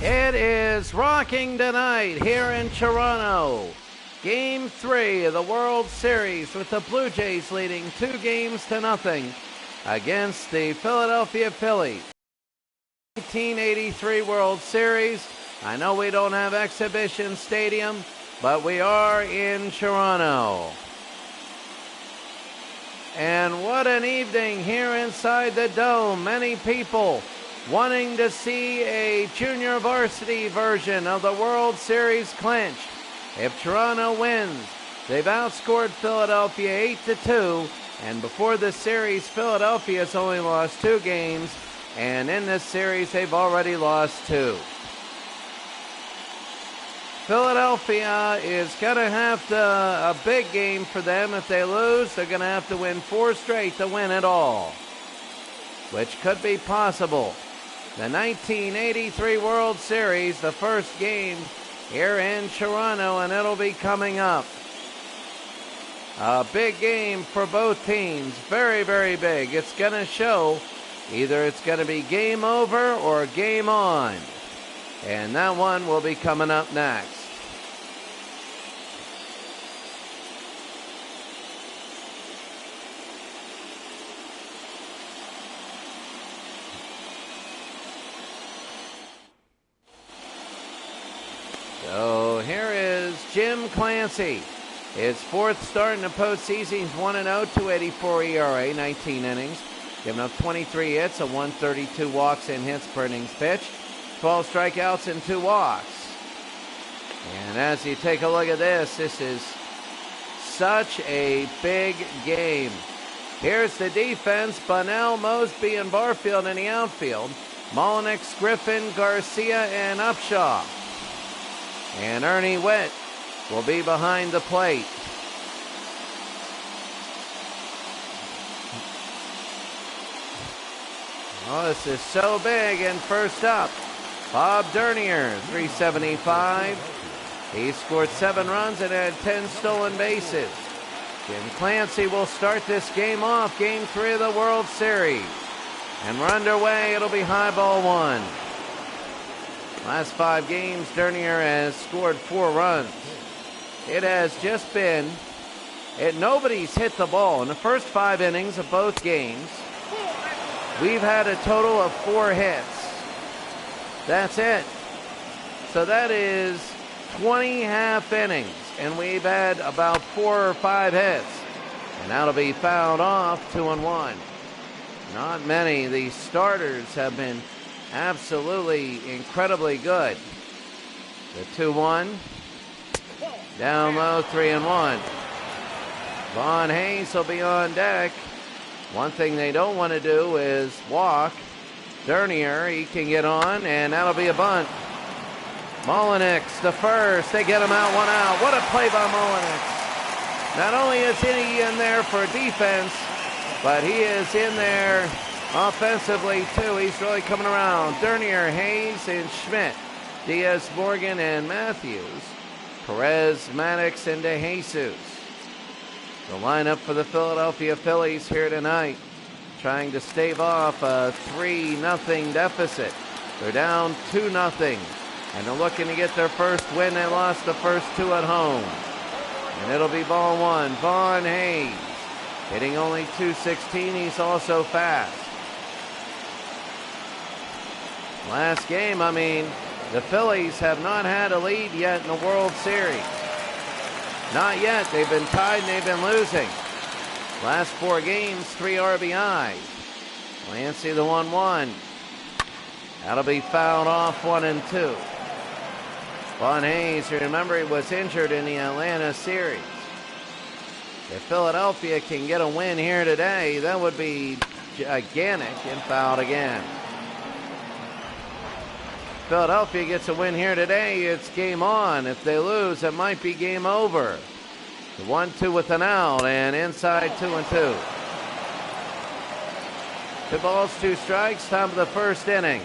It is rocking tonight here in Toronto. Game 3 of the World Series with the Blue Jays leading 2-0 against the Philadelphia Phillies. 1983 World Series. I know we don't have Exhibition Stadium, but we are in Toronto. And what an evening here inside the Dome. Many people wanting to see a junior varsity version of the World Series clinch. If Toronto wins, they've outscored Philadelphia 8-2, and before this series, Philadelphia has only lost 2 games, and in this series, they've already lost 2. Philadelphia is going to have a big game for them. If they lose, they're going to have to win 4 straight to win it all, which could be possible. The 1983 World Series, the first game here in Toronto, and it'll be coming up. A big game for both teams. Very, very big. It's going to show either it's going to be game over or game on. And that one will be coming up next. So here is Jim Clancy. His 4th start in the postseason. He's 1-0, 2.84 ERA, 19 innings. Giving up 23 hits, 132 walks and hits per innings pitched. 12 strikeouts and 2 walks. And as you take a look at this is such a big game. Here's the defense. Bunnell, Mosby, and Barfield in the outfield. Mullenix, Griffin, Garcia, and Upshaw. And Ernie Witt will be behind the plate. Oh, this is so big. And first up, Bob Dernier, 375. He scored 7 runs and had 10 stolen bases. Jim Clancy will start this game off, Game 3 of the World Series. And we're underway. It'll be high ball 1. Last 5 games, Dernier has scored 4 runs. It has just been, nobody's hit the ball. In the first 5 innings of both games, we've had a total of 4 hits. That's it. So that is 20 half innings, and we've had about 4 or 5 hits. And that'll be fouled off, 2-1. Not many. The starters have been absolutely incredibly good. The 2-1. Down low, 3-1. Vaughn Hayes will be on deck. One thing they don't want to do is walk Dernier. He can get on, and that'll be a bunt. Mullenix, the first. They get him out, 1 out. What a play by Mullenix. Not only is he in there for defense, but he is in there offensively, too. He's really coming around. Dernier, Hayes, and Schmidt. Diaz, Morgan, and Matthews. Perez, Maddox, and DeJesus. The lineup for the Philadelphia Phillies here tonight, trying to stave off a 3-0 deficit. They're down 2-0, and they're looking to get their first win. They lost the first 2 at home. And it'll be ball 1. Vaughn Hayes, hitting only .216. He's also fast. Last game, the Phillies have not had a lead yet in the World Series. Not yet. They've been tied and they've been losing. Last 4 games, 3 RBIs. Clancy, the 1-1. That'll be fouled off, 1-2. Vaughn Hayes, you remember, he was injured in the Atlanta series. If Philadelphia can get a win here today, that would be gigantic, and fouled again. Philadelphia gets a win here today, it's game on. If they lose, it might be game over. The 1-2 with an out, and inside 2-2. 2 balls, 2 strikes, top of the first inning.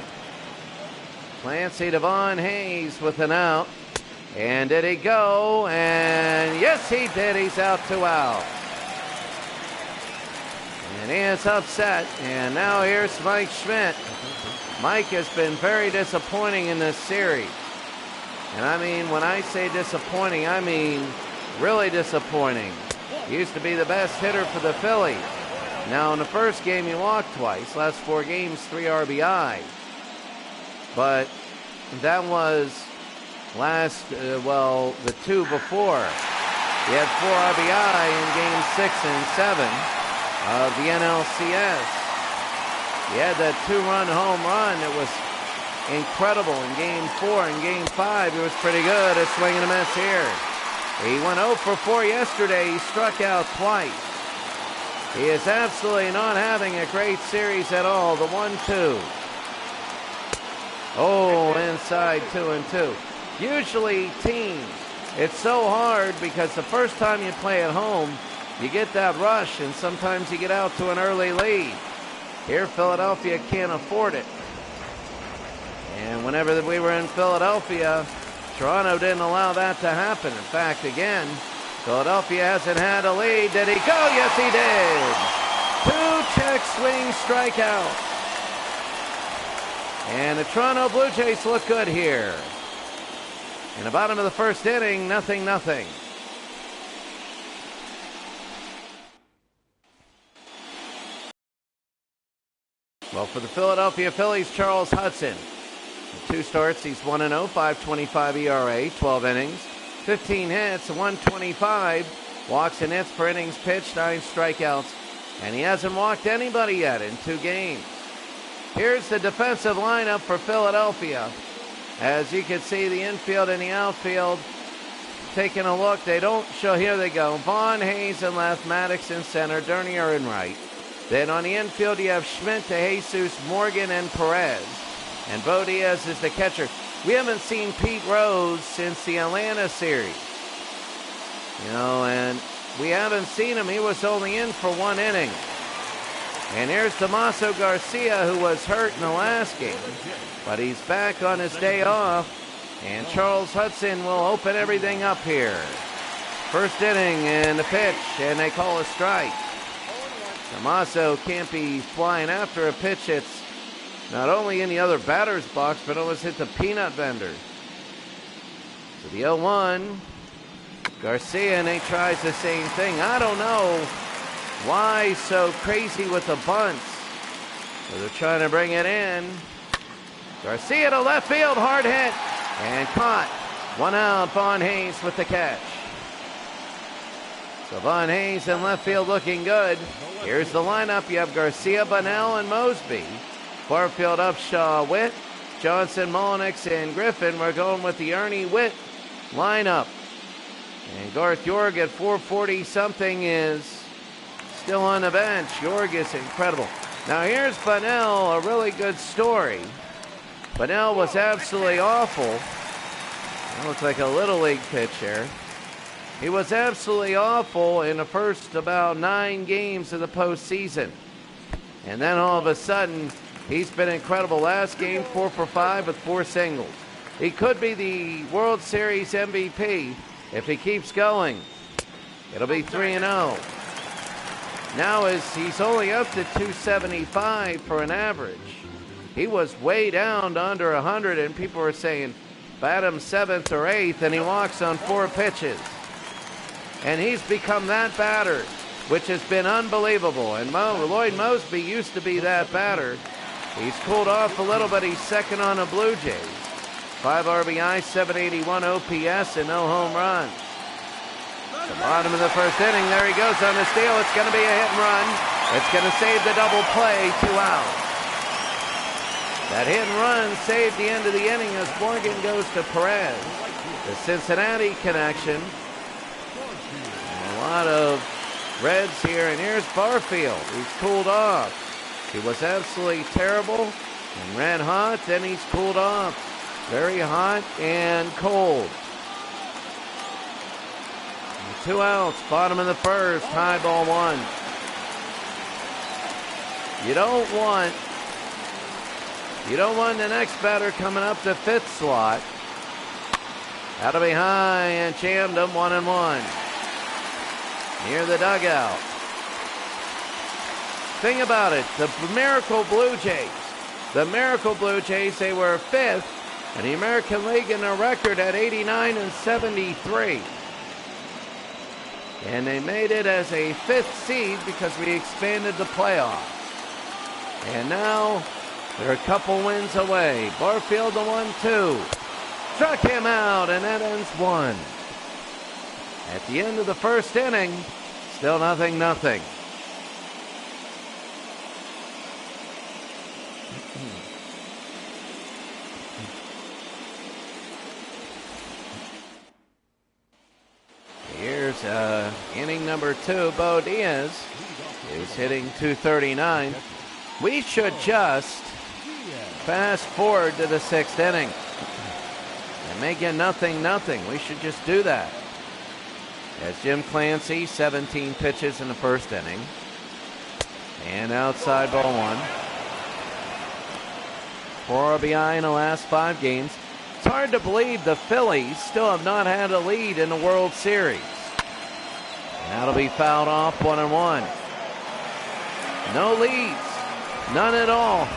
Clancy to Vaughn Hayes with an out. And did he go? And yes, he did. He's out, 2 outs. And he is upset. And now here's Mike Schmidt. Mike has been very disappointing in this series. And I mean, when I say disappointing, I mean really disappointing. He used to be the best hitter for the Phillies. Now, in the first game, he walked twice. Last 4 games, 3 RBI. But that was the 2 before. He had 4 RBI in Game 6 and 7 of the NLCS. He had that 2-run home run. It was incredible in Game 4. In Game 5, he was pretty good. A swing and a miss here. He went 0 for 4 yesterday. He struck out twice. He is absolutely not having a great series at all. The 1-2. Oh, inside 2-2. Usually teams, it's so hard because the first time you play at home, you get that rush, and sometimes you get out to an early lead. Here, Philadelphia can't afford it. And whenever we were in Philadelphia, Toronto didn't allow that to happen. In fact, again, Philadelphia hasn't had a lead. Did he go? Yes, he did. 2 check swing strikeouts. And the Toronto Blue Jays look good here. In the bottom of the first inning, 0-0. Well, for the Philadelphia Phillies, Charles Hudson. In 2 starts, he's 1-0, 5.25 ERA, 12 innings, 15 hits, 125 walks and hits per innings pitched, 9 strikeouts, and he hasn't walked anybody yet in 2 games. Here's the defensive lineup for Philadelphia. As you can see, the infield and the outfield taking a look. They don't show. Here they go. Vaughn, Hayes in left, Maddox in center, Dernier in right. Then on the infield, you have Schmidt, DeJesus, Morgan, and Perez. And Bo Diaz is the catcher. We haven't seen Pete Rose since the Atlanta series. And we haven't seen him. He was only in for 1 inning. And here's Damaso Garcia, who was hurt in the last game. But he's back on his day off. And Charles Hudson will open everything up here. First inning and the pitch, and they call a strike. Damaso can't be flying after a pitch that's not only in the other batter's box, but almost hit the peanut vendor. So the 0-1. Garcia, and he tries the same thing. I don't know why so crazy with the bunts. So they're trying to bring it in. Garcia to left field, hard hit, and caught. 1 out, Vaughn Hayes with the catch. So Vaughn Hayes in left field looking good. Here's the lineup. You have Garcia, Bunnell, and Mosby. Barfield, Upshaw, Witt, Johnson, Mullenix, and Griffin. We're going with the Ernie Witt lineup. And Garth York at 440-something is still on the bench. York is incredible. Now here's Bunnell, a really good story. Bunnell was absolutely awful. That looks like a Little League pitch here. He was absolutely awful in the first about 9 games of the postseason. And then all of a sudden, he's been incredible. Last game, 4 for 5 with 4 singles. He could be the World Series MVP if he keeps going. It'll be 3-0. Now he's only up to 275 for an average. He was way down to under 100, and people were saying, bat him 7th or 8th, and he walks on 4 pitches. And he's become that batter, which has been unbelievable. And Lloyd Mosby used to be that batter. He's cooled off a little, but he's second on the Blue Jays. 5 RBI, 781 OPS, and no home runs. The bottom of the first inning, there he goes on the steal. It's going to be a hit and run. It's going to save the double play, 2 outs. That hit and run saved the end of the inning as Morgan goes to Perez. The Cincinnati connection. And a lot of Reds here, and here's Barfield. He's cooled off. He was absolutely terrible and red hot, then he's cooled off. Very hot and cold. And 2 outs, bottom of the first, high ball 1. You don't want the next batter coming up the 5th slot. That'll be high and jammed him, 1-1. Near the dugout. Think about it. The Miracle Blue Jays. They were 5th in the American League in their record at 89-73. And they made it as a 5th seed because we expanded the playoffs. And now they're a couple wins away. Barfield the 1-2. Struck him out, and that ends 1. At the end of the first inning, still 0-0. Here's inning number 2. Bo Diaz is hitting .239. We should just fast forward to the 6th inning and make it 0-0. We should just do that. As Jim Clancy, 17 pitches in the first inning. And outside ball 1. 4 RBI in the last 5 games. It's hard to believe the Phillies still have not had a lead in the World Series. And that'll be fouled off 1-1. No leads. None at all.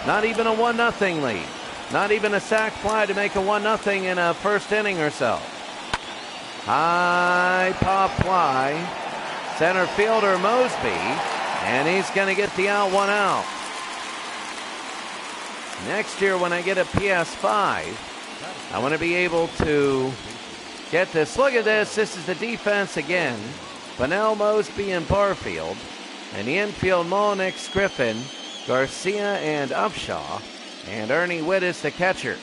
Not even a 1-0 lead. Not even a sac fly to make a 1-0 in a first inning or so. High pop fly. Center fielder Mosby. And he's going to get the out, 1 out. Next year when I get a PS5, I want to be able to get this. Look at this. This is the defense again. Bunnell, Mosby, and Barfield. And the infield, Molnix, Griffin, Garcia, and Upshaw. And Ernie Witt is the catcher.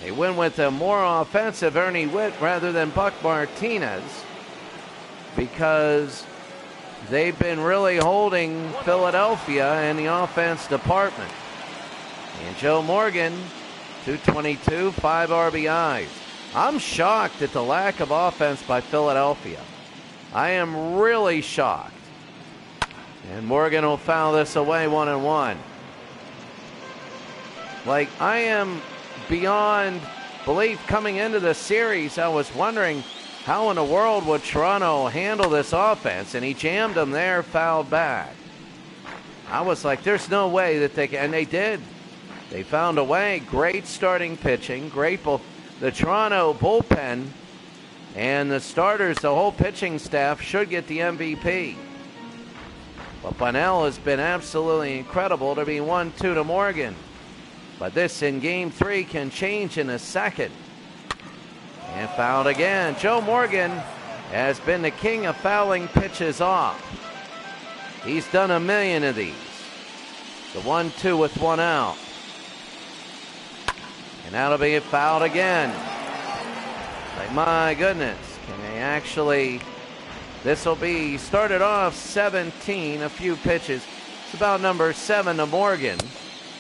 They went with a more offensive Ernie Witt rather than Buck Martinez because they've been really holding Philadelphia in the offense department. And Joe Morgan, .222, 5 RBIs. I'm shocked at the lack of offense by Philadelphia. I am really shocked. And Morgan will foul this away, 1-1. Like, I am beyond belief coming into the series. I was wondering how in the world would Toronto handle this offense, and he jammed them there, fouled back. I was like, there's no way that they can, and they did. They found a way. Great starting pitching, the Toronto bullpen and the starters, the whole pitching staff should get the MVP. But Bunnell has been absolutely incredible to be 1-2 to Morgan. But this in game 3 can change in a second. And fouled again. Joe Morgan has been the king of fouling pitches off. He's done a million of these. The 1-2 with 1 out. And that'll be fouled again. Like, my goodness. Can they actually... This will be started off 17, a few pitches. It's about number 7 to Morgan.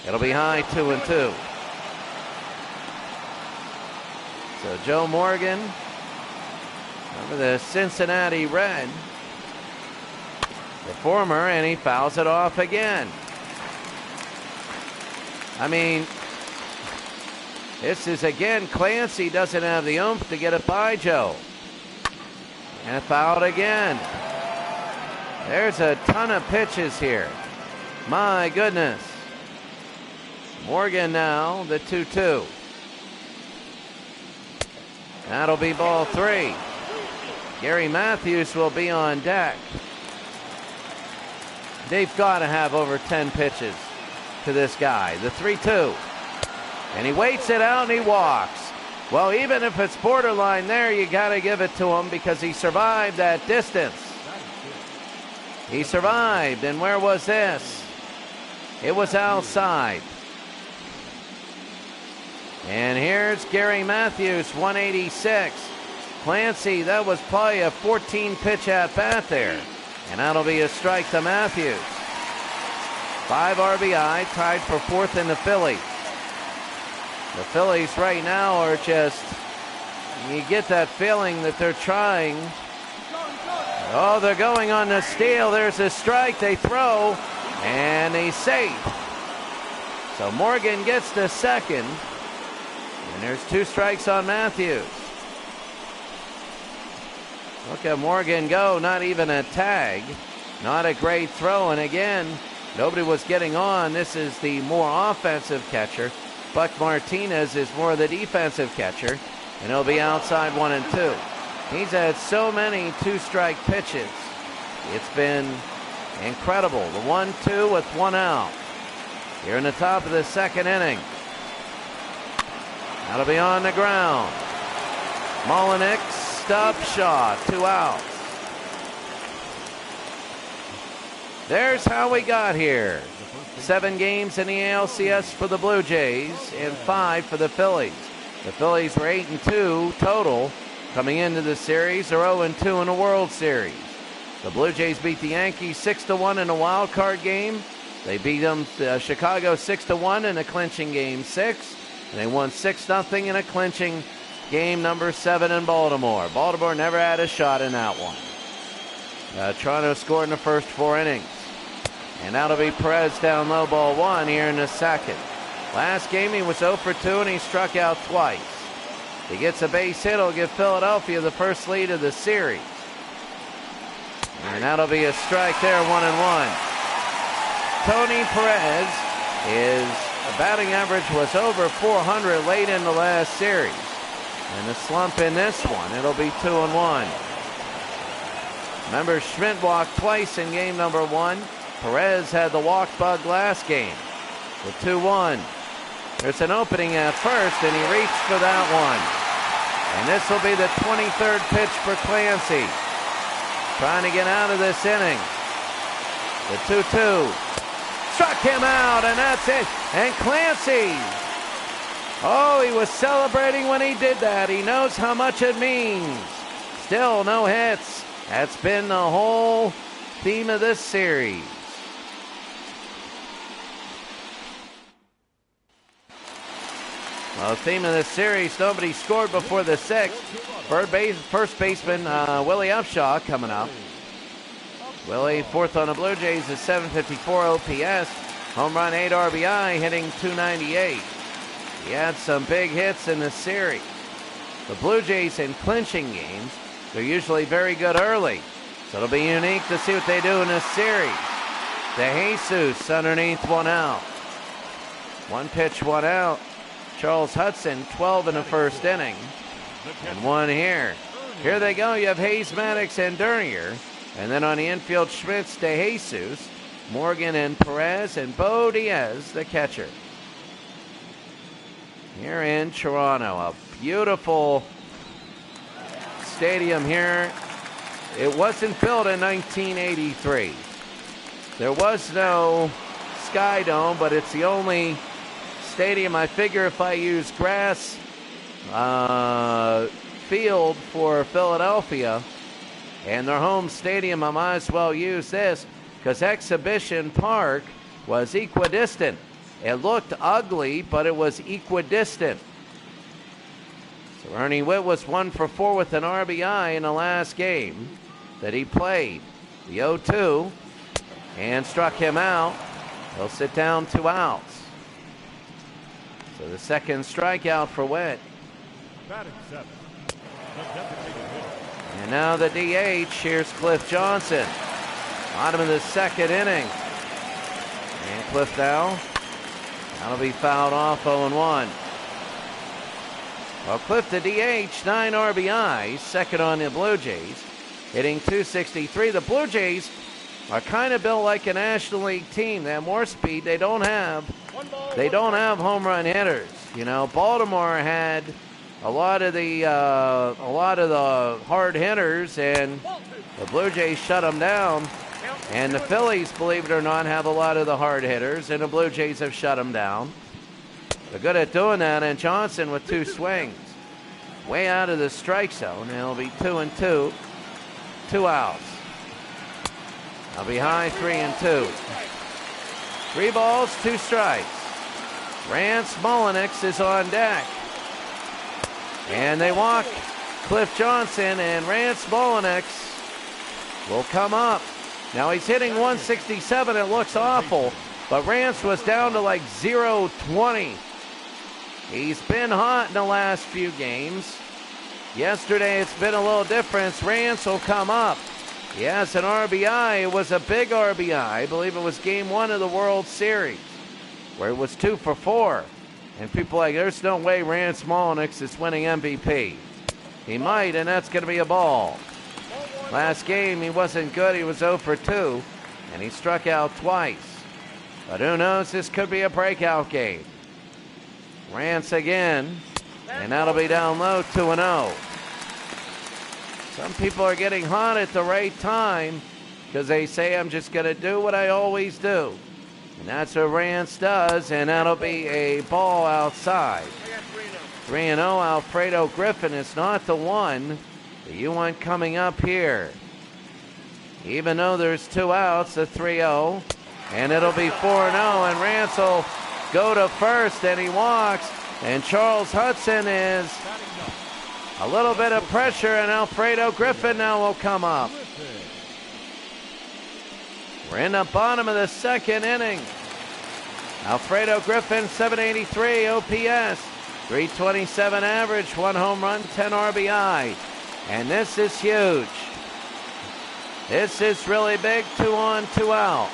It'll be high 2-2. So Joe Morgan, over the Cincinnati Red, the former, and he fouls it off again. I mean, this is again, Clancy doesn't have the oomph to get it by Joe. And fouled again. There's a ton of pitches here. My goodness. Morgan now, the 2-2. That'll be ball 3. Gary Matthews will be on deck. They've got to have over 10 pitches to this guy. The 3-2. And he waits it out and he walks. Well, even if it's borderline there, you got to give it to him because he survived that distance. He survived. And where was this? It was outside. And here's Gary Matthews, 186. Clancy, that was probably a 14-pitch at-bat there. And that'll be a strike to Matthews. 5 RBI, tied for 4th in the Phillies. The Phillies right now are just, you get that feeling that they're trying. Oh, they're going on the steal. There's a strike. They throw, and he's safe. So Morgan gets the second. And there's 2 strikes on Matthews. Look at Morgan go, not even a tag. Not a great throw, and again, nobody was getting on. This is the more offensive catcher. Buck Martinez is more the defensive catcher, and he'll be outside 1-2. He's had so many 2-strike pitches. It's been incredible. The 1-2 with 1 out. Here in the top of the second inning. That'll be on the ground. Molinek, Stubb, Shaw, 2 outs. There's how we got here. 7 games in the ALCS for the Blue Jays and 5 for the Phillies. The Phillies were 8-2 total coming into the series. They're 0-2 in the World Series. The Blue Jays beat the Yankees 6-1 in a wild card game. They beat them Chicago 6-1 in a clinching game 6. And they won 6-0 in a clinching game number 7 in Baltimore. Baltimore never had a shot in that one. Toronto scored in the first 4 innings. And that'll be Perez down low, ball 1 here in the second. Last game he was 0 for 2 and he struck out twice. If he gets a base hit, it'll give Philadelphia the first lead of the series. And that'll be a strike there, 1-1. Tony Perez, his batting average was over 400 late in the last series. And a slump in this one, it'll be 2-1. Remember, Schmidt walked twice in game number 1. Perez had the walk bug last game. The 2-1. There's an opening at first, and he reached for that one. And this will be the 23rd pitch for Clancy. Trying to get out of this inning. The 2-2. Struck him out, and that's it. And Clancy. Oh, he was celebrating when he did that. He knows how much it means. Still no hits. That's been the whole theme of this series. Well, the theme of this series, nobody scored before the 6th. First baseman Willie Upshaw coming up. Willie, 4th on the Blue Jays, is 754 OPS. Home run, 8 RBI, hitting .298. He had some big hits in the series. The Blue Jays in clinching games, they're usually very good early. So it'll be unique to see what they do in this series. DeJesus underneath, 1 out. 1 pitch, 1 out. Charles Hudson, 12 in the first inning. And 1 here. Here they go. You have Hayes, Maddox, and Dernier. And then on the infield, Schmitz, DeJesus, Morgan, and Perez, and Bo Diaz, the catcher. Here in Toronto, a beautiful stadium here. It wasn't built in 1983. There was no Sky Dome, but it's the only stadium. I figure if I use grass field for Philadelphia and their home stadium, I might as well use this, because Exhibition Park was equidistant. It looked ugly, but it was equidistant. So Ernie Witt was 1 for 4 with an RBI in the last game that he played. The 0-2, and struck him out. He'll sit down, 2 outs. So the second strikeout for Witt. And now the DH. Here's Cliff Johnson. Bottom of the second inning. And Cliff now. That'll be fouled off, 0-1. Well, Cliff the DH, 9 RBIs, second on the Blue Jays, hitting .263. The Blue Jays are kind of built like a National League team. They have more speed. They don't have home run hitters. You know, Baltimore had a lot of the hard hitters, and the Blue Jays shut them down. And the Phillies, believe it or not, have a lot of the hard hitters, and the Blue Jays have shut them down. They're good at doing that, and Johnson with 2 swings. Way out of the strike zone. It'll be 2-2. 2 outs. I'll be high, 3-2. 3 balls, 2 strikes. Rance Mulliniks is on deck. And they walk Cliff Johnson, and Rance Mulliniks will come up. Now he's hitting .167. It looks awful, but Rance was down to like .020. He's been hot in the last few games. Yesterday it's been a little different. Rance will come up. He has an RBI. It was a big RBI. I believe it was game 1 of the World Series, where it was 2 for 4. And people are like, there's no way Rance Molnix is winning MVP. He might, and that's going to be a ball. Last game, he wasn't good. He was 0 for 2, and he struck out twice. But who knows? This could be a breakout game. Rance again, and that'll be down low, 2-0. Some people are getting hot at the right time because they say, I'm just going to do what I always do. And that's what Rance does, and that'll be a ball outside. 3-0, Alfredo Griffin is not the one that you want coming up here. Even though there's 2 outs, the 3-0, and it'll be 4-0, and Rance will go to first, and he walks, and Charles Hudson is a little bit of pressure, and Alfredo Griffin now will come up. We're in the bottom of the 2nd inning. Alfredo Griffin, 783 OPS, 327 average, 1 home run, 10 RBI. And this is huge. This is really big, 2 on, 2 out.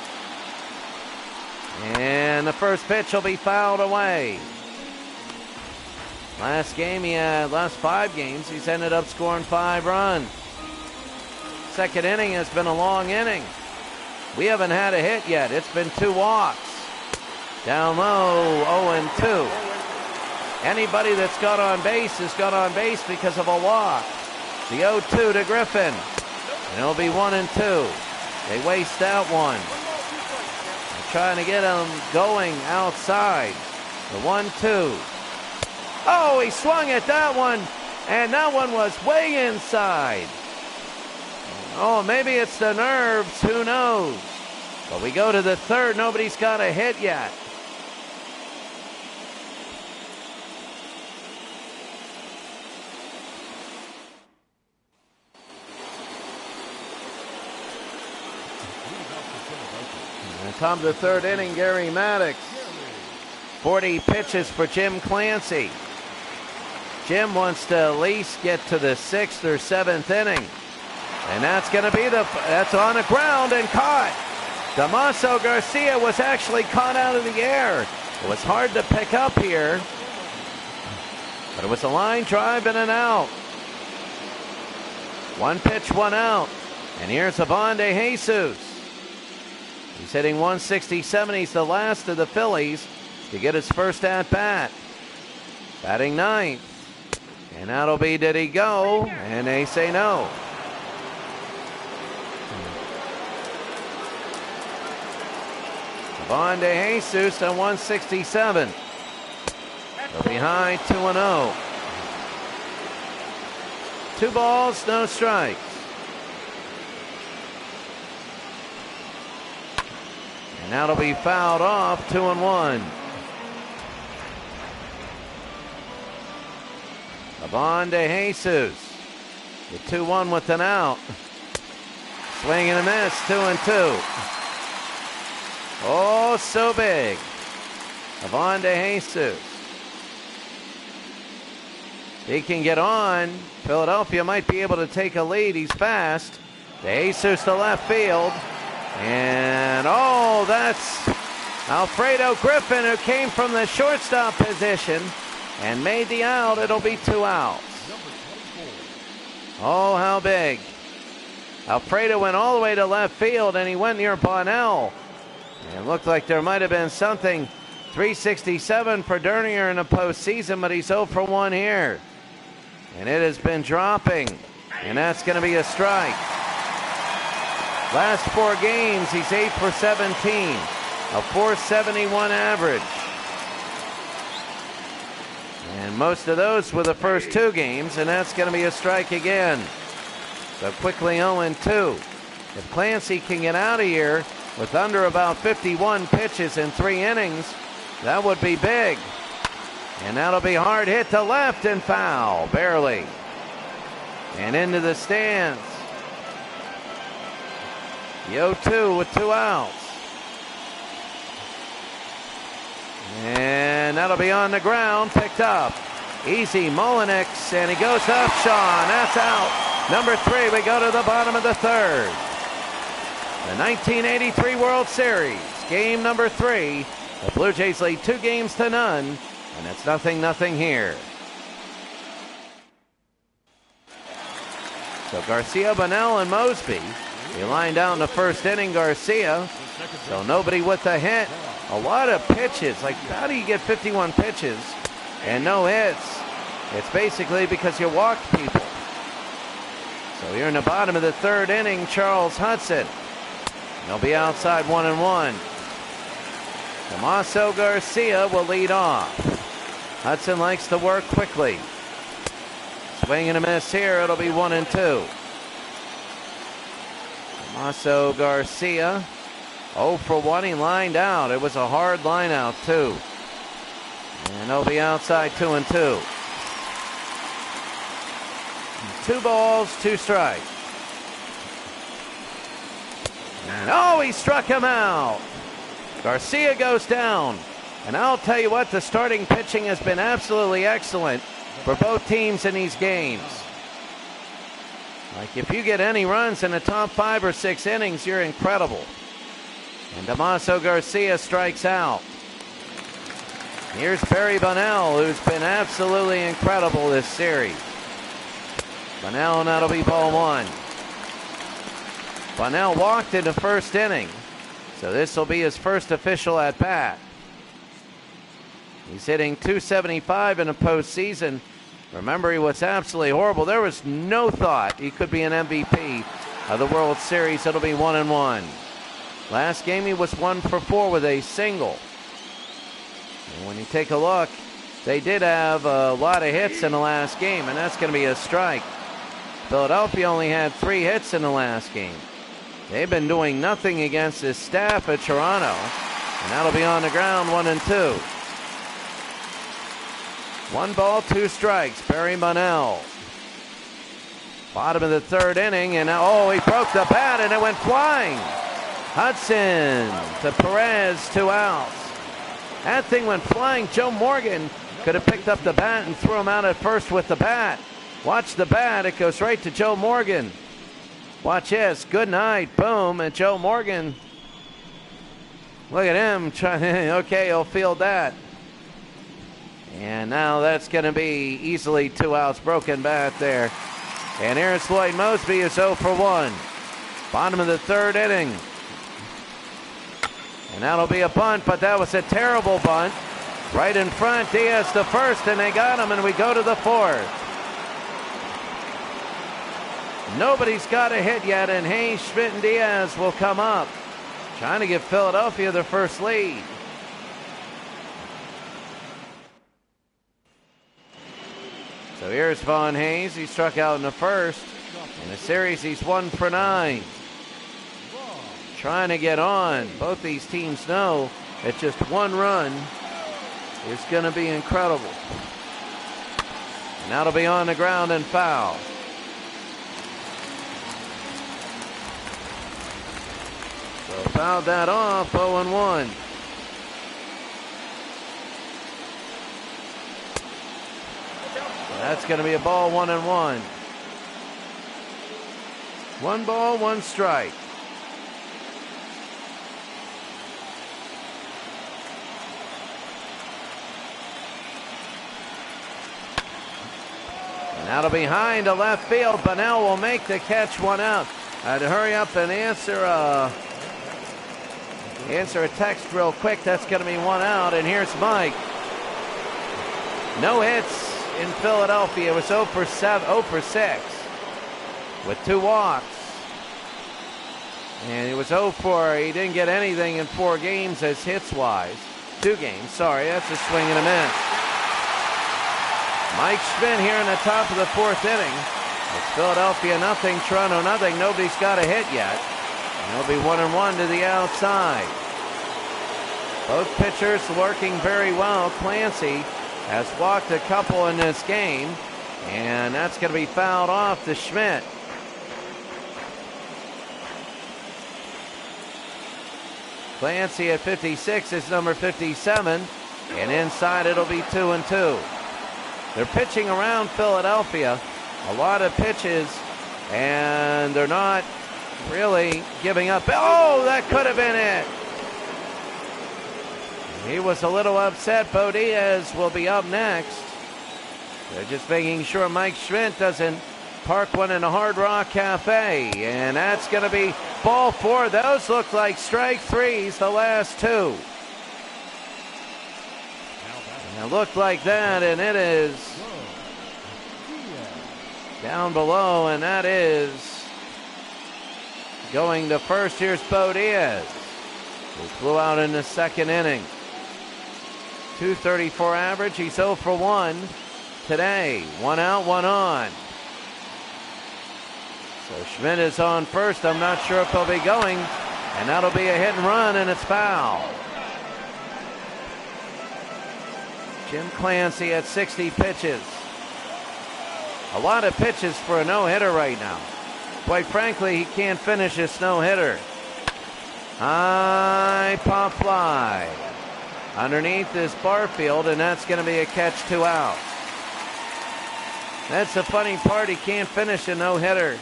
And the first pitch will be fouled away. Last 5 games, he's ended up scoring 5 runs. 2nd inning has been a long inning. We haven't had a hit yet. It's been 2 walks. Down low, 0-2. Anybody that's got on base has got on base because of a walk. The 0-2 to Griffin. And it'll be 1-2. They waste that one. They're trying to get him going outside. The 1-2. Oh, he swung at that one, and that one was way inside. Oh, maybe it's the nerves, who knows? But we go to the 3rd, nobody's got a hit yet. And top of the 3rd inning, Gary Maddox. 40 pitches for Jim Clancy. Jim wants to at least get to the 6th or 7th inning. And that's going to be that's on the ground and caught. Damaso Garcia was actually caught out of the air. It was hard to pick up here, but it was a line drive and an out. 1 pitch, 1 out. And here's Ivan De Jesus. He's hitting 167. He's the last of the Phillies to get his first at-bat. Batting 9th. And that'll be, did he go? And they say no. Ivan De Jesus at 167. They're behind 2-0. 2 balls, no strikes. And that'll be fouled off, 2-1. Ivan De Jesus. The 2-1 with an out. Swing and a miss, 2-2. Oh, so big. Ivan De Jesus. He can get on. Philadelphia might be able to take a lead. He's fast. De Jesus to left field. And, oh, that's Alfredo Griffin, who came from the shortstop position and made the out. It'll be 2 outs. Oh, how big. Alfredo went all the way to left field, and he went near Bonnell. And it looked like there might have been something. 367 for Dernier in the postseason, but he's 0 for 1 here. And it has been dropping, and that's going to be a strike. Last 4 games, he's 8 for 17, a 471 average. And most of those were the first 2 games, and that's going to be a strike again. So quickly 0-2. If Clancy can get out of here with under about 51 pitches in 3 innings, that would be big. And that'll be hard hit to left and foul, barely. And into the stands. The 0-2 with 2 outs. And that'll be on the ground, picked up. Easy, Molnix, and he goes up, Sean. That's out. Number 3, we go to the bottom of the 3rd. The 1983 World Series, game number 3. The Blue Jays lead 2-0, and it's 0-0 here. So Garcia, Bunnell, and Mosby. He lined down the first inning, Garcia. So nobody with a hit. A lot of pitches. Like, how do you get 51 pitches and no hits? It's basically because you walked people. So here in the bottom of the 3rd inning, Charles Hudson. He'll be outside 1-1. Tomaso Garcia will lead off. Hudson likes to work quickly. Swing and a miss here. It'll be 1-2. Tomaso Garcia 0 for 1. He lined out. It was a hard line out too. And he'll be outside 2-2. 2 balls, 2 strikes. And oh, he struck him out. Garcia goes down. And I'll tell you what, the starting pitching has been absolutely excellent for both teams in these games. Like, if you get any runs in the top 5 or 6 innings, you're incredible. And Tomaso Garcia strikes out. Here's Barry Bunnell, who's been absolutely incredible this series. Bunnell, and that'll be ball 1. Bunnell walked in the first inning, so this will be his first official at bat. He's hitting .275 in the postseason. Remember, he was absolutely horrible. There was no thought he could be an MVP of the World Series. It'll be 1-1. Last game he was 1 for 4 with a single. And when you take a look, they did have a lot of hits in the last game, and that's going to be a strike. Philadelphia only had 3 hits in the last game. They've been doing nothing against this staff at Toronto, and that'll be on the ground, 1-2. 1 ball, 2 strikes. Barry Bunnell. Bottom of the 3rd inning, and now, oh, he broke the bat and it went flying. Hudson to Perez, 2 outs. That thing went flying. Joe Morgan could have picked up the bat and threw him out at first with the bat. Watch the bat. It goes right to Joe Morgan. Watch this. Good night. Boom. And Joe Morgan, look at him. Okay, he'll field that. And now that's going to be easily 2 outs. Broken bat there. And here's Floyd Mosby, is 0 for 1. Bottom of the 3rd inning. And that'll be a bunt, but that was a terrible bunt. Right in front, Diaz to first, and they got him, and we go to the 4th. Nobody's got a hit yet, and Hayes, Schmidt, and Diaz will come up, trying to give Philadelphia their first lead. So here's Von Hayes. He struck out in the 1st. In the series, he's 1 for 9. Trying to get on. Both these teams know that just 1 run is going to be incredible. And that'll be on the ground and foul. So fouled that off, 0-1. That's going to be a ball, 1-1. 1 ball, 1 strike. And that'll be behind to left field. Bunnell will make the catch, 1 out. I'd hurry up and answer a text real quick. That's going to be 1 out. And here's Mike. No hits in Philadelphia. It was 0 for 6 with 2 walks. And it was 0 for, he didn't get anything in 4 games as hits wise. 2 games, sorry, that's a swing and a miss. Mike Schmidt here in the top of the 4th inning. It's Philadelphia 0, Toronto 0. Nobody's got a hit yet. And it'll be 1-1 to the outside. Both pitchers working very well. Clancy has walked a couple in this game, and that's going to be fouled off to Schmidt. Clancy at 56 is number 57, and inside it'll be 2-2. They're pitching around Philadelphia, a lot of pitches, and they're not really giving up. Oh, that could have been it. He was a little upset. Bo Diaz will be up next. They're just making sure Mike Schmidt doesn't park one in a Hard Rock Cafe. And that's going to be ball 4. Those look like strike 3s, the last 2. And it looked like that, and it is down below, and that is going to first. Here's Bo Diaz, who flew out in the second inning. 234 average. He's 0 for 1 today. 1 out, 1 on. So Schmidt is on first. I'm not sure if he'll be going, and that'll be a hit and run, and it's foul. Jim Clancy at 60 pitches. A lot of pitches for a no-hitter right now. Quite frankly, he can't finish this no-hitter. High pop fly. Underneath is Barfield, and that's going to be a catch, 2 out. That's the funny part. He can't finish a no-hitter.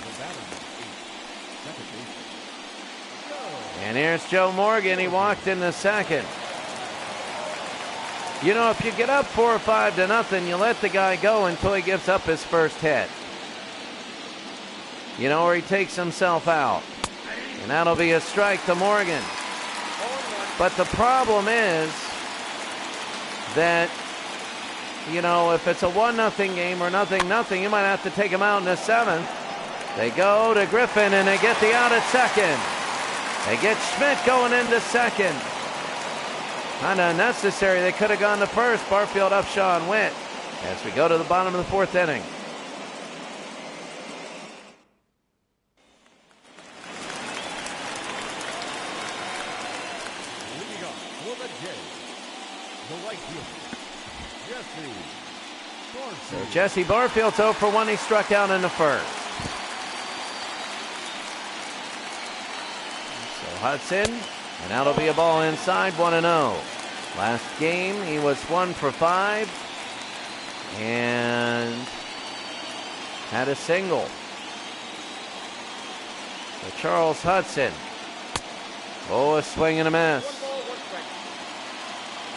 And here's Joe Morgan. He walked in the second. You know, if you get up 4 or 5 to nothing, you let the guy go until he gives up his first hit. You know, or he takes himself out. And that'll be a strike to Morgan. But the problem is that, you know, if it's a 1-0 game or 0-0, you might have to take him out in the 7th. They go to Griffin, and they get the out at second. They get Schmidt going into second. Kind of unnecessary. They could have gone to first. Barfield, Upshaw, and Witt as we go to the bottom of the 4th inning. Leading up for the Jays, the right fielder, Jesse Barfield. So Jesse Barfield's 0 for 1. He struck out in the first. So Hudson, and that'll be a ball inside, 1-0. Last game, he was 1 for 5 and had a single. So Charles Hudson. Oh, a swing and a miss.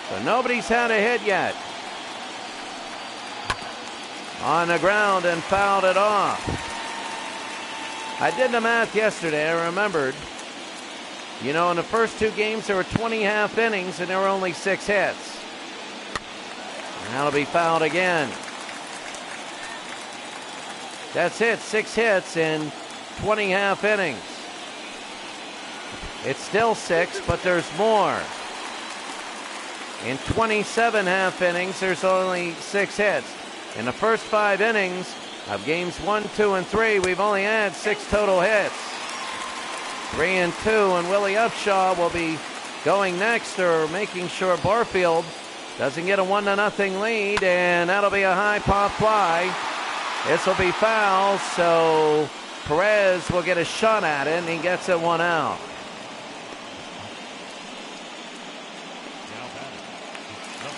So nobody's had a hit yet. On the ground and fouled it off. I did the math yesterday. I remembered. You know, in the first 2 games, there were 20 half innings, and there were only 6 hits. And that'll be fouled again. That's it, 6 hits in 20 half innings. It's still 6, but there's more. In 27 half innings, there's only 6 hits. In the first 5 innings of games 1, 2, and 3, we've only had 6 total hits. 3 and 2, and Willie Upshaw will be going next, or making sure Barfield doesn't get a 1-0 lead, and that'll be a high pop fly. This will be foul, so Perez will get a shot at it, and he gets it 1 out.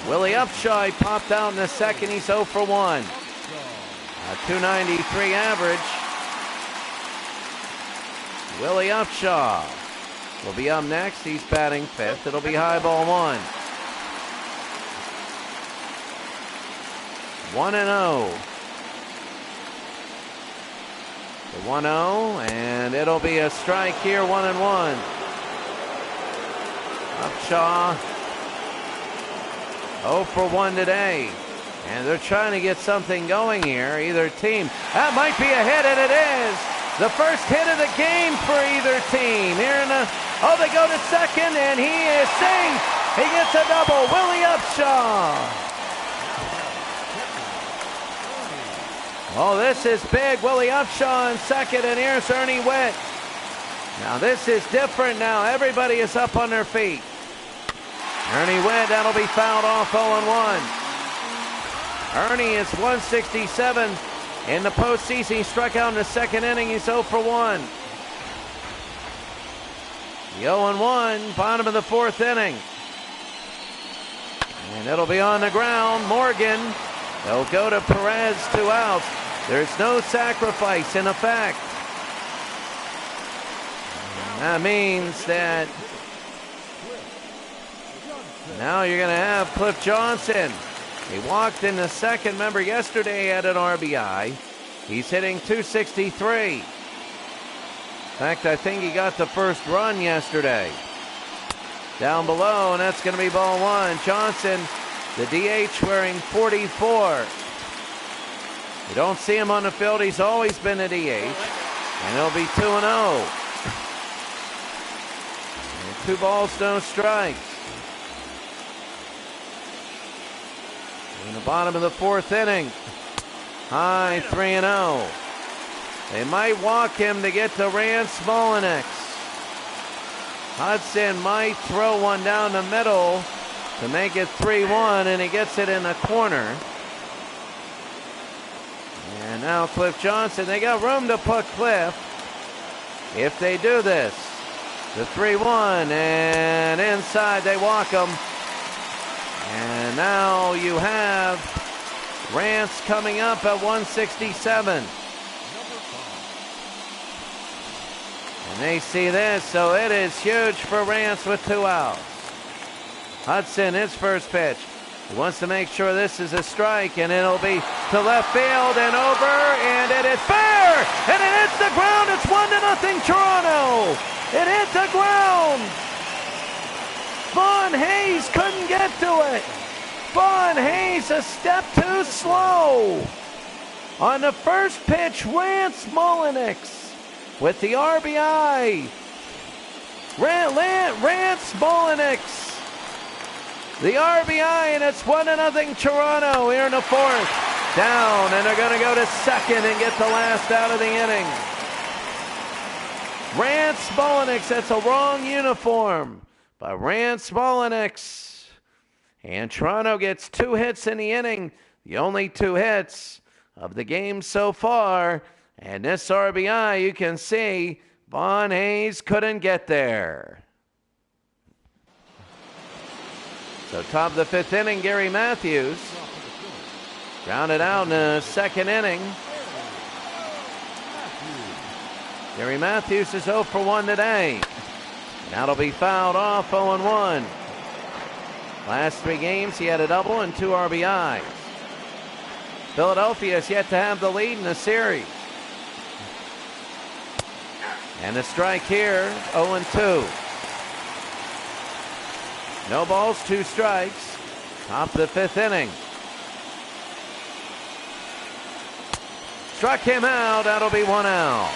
Willie Upshaw, he popped out in the second. He's 0 for 1. A 293 average. Willie Upshaw will be up next. He's batting 5th. It'll be high ball 1. 1-0. The 1-0, and it'll be a strike here, 1-1. Upshaw 0 for 1 today. And they're trying to get something going here, either team. That might be a hit, and it is. The first hit of the game for either team. Here in the, oh, they go to second, and he is safe. He gets a double. Willie Upshaw. Oh, this is big. Willie Upshaw in second, and here's Ernie Witt. Now this is different now. Everybody is up on their feet. Ernie Witt, that'll be fouled off 0-1. Ernie is 167 in the postseason. He struck out in the second inning. He's 0 for 1. The 0-1, bottom of the 4th inning. And it'll be on the ground. Morgan, they'll go to Perez, 2 outs. There's no sacrifice in effect. That means that now you're going to have Cliff Johnson. He walked in the second. Remember, yesterday he had an RBI. He's hitting .263. In fact, I think he got the first run yesterday. Down below, and that's going to be ball one. Johnson, the DH, wearing 44. You don't see him on the field. He's always been a DH. And it'll be 2-0. 2 balls, no strikes. In the bottom of the 4th inning. High 3-0. They might walk him to get to Rance Mulliniks. Hudson might throw one down the middle to make it 3-1, and he gets it in the corner. And now Cliff Johnson, they got room to put Cliff if they do this. The 3-1, and inside they walk him. And now you have Rance coming up at 167. And they see this, so it is huge for Rance with 2 outs. Hudson, his first pitch. He wants to make sure this is a strike, and it'll be to left field and over, and it is fair! And it hits the ground. It's 1-0 Toronto. It hit the ground. Vaughn Hayes couldn't get to it. Vaughn Hayes a step too slow. On the first pitch, Rance Mulliniks with the RBI. Rance Mulliniks. The RBI, and it's 1-0 Toronto here in the 4th. Down, and they're going to go to second and get the last out of the inning. Rance Mulliniks, that's a wrong uniform by Rance Mulliniks. And Toronto gets 2 hits in the inning, the only 2 hits of the game so far. And this RBI, you can see, Vaughn Hayes couldn't get there. So top of the 5th inning, Gary Matthews grounded out in the 2nd inning. Gary Matthews is 0 for 1 today. That'll be fouled off, 0-1. Last 3 games, he had a double and 2 RBIs. Philadelphia has yet to have the lead in the series. And a strike here, 0-2. No balls, 2 strikes. Top of the 5th inning. Struck him out, that'll be 1 out.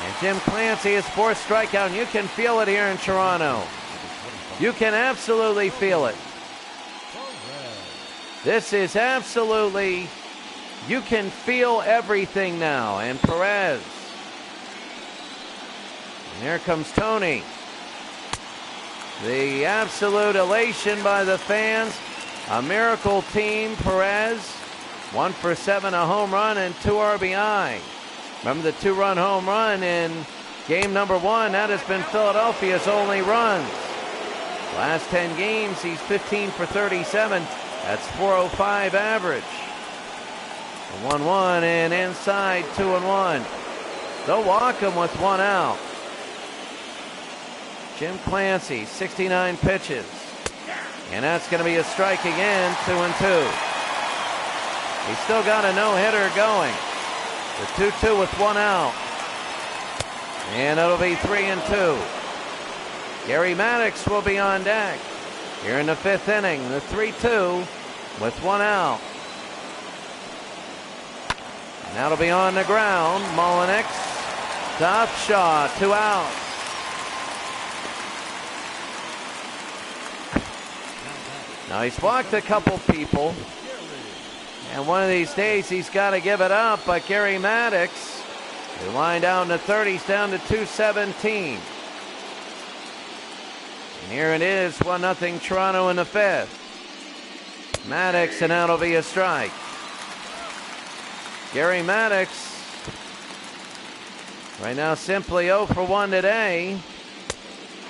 And Jim Clancy, his 4th strikeout, and you can feel it here in Toronto. You can absolutely feel it. This is absolutely, you can feel everything now. And Perez. And here comes Tony. The absolute elation by the fans. A miracle team, Perez. 1 for 7, a home run and 2 RBI. Remember the 2-run home run in game number 1? That has been Philadelphia's only runs. Last 10 games, he's 15 for 37. That's .405 average. 1-1 and inside 2-1. They'll walk him with 1 out. Jim Clancy, 69 pitches. And that's going to be a strike again, 2-2. He's still got a no-hitter going. The 2-2 with 1 out. And it'll be 3-2. Gary Maddox will be on deck here in the 5th inning. The 3-2 with 1 out. And that'll be on the ground. Mulliniks, top shot, 2 outs. Now he's walked a couple people. And one of these days he's got to give it up. But Gary Maddox, who lined down to 30s, down to 217. And here it is, 1-0 Toronto in the 5th. Maddox, and that'll be a strike. Gary Maddox, right now simply 0 for 1 today.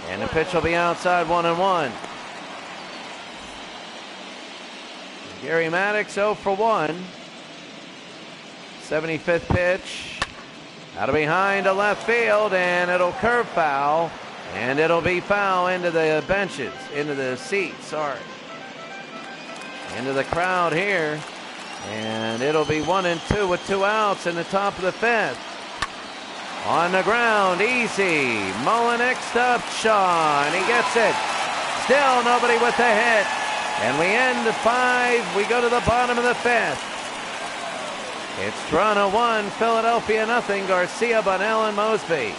And the pitch will be outside, 1-1. Gary Maddox 0 for 1. 75th pitch. Out of behind to left field, and it'll curve foul, and it'll be foul into the benches, into the seats, sorry. Into the crowd here, and it'll be 1-2 with 2 outs in the top of the 5th. On the ground, easy. Mullen up, Shaw, and he gets it. Still nobody with the hit. And we end the 5. We go to the bottom of the 5th. It's Toronto 1, Philadelphia nothing. Garcia, Bunnell, and Mosby.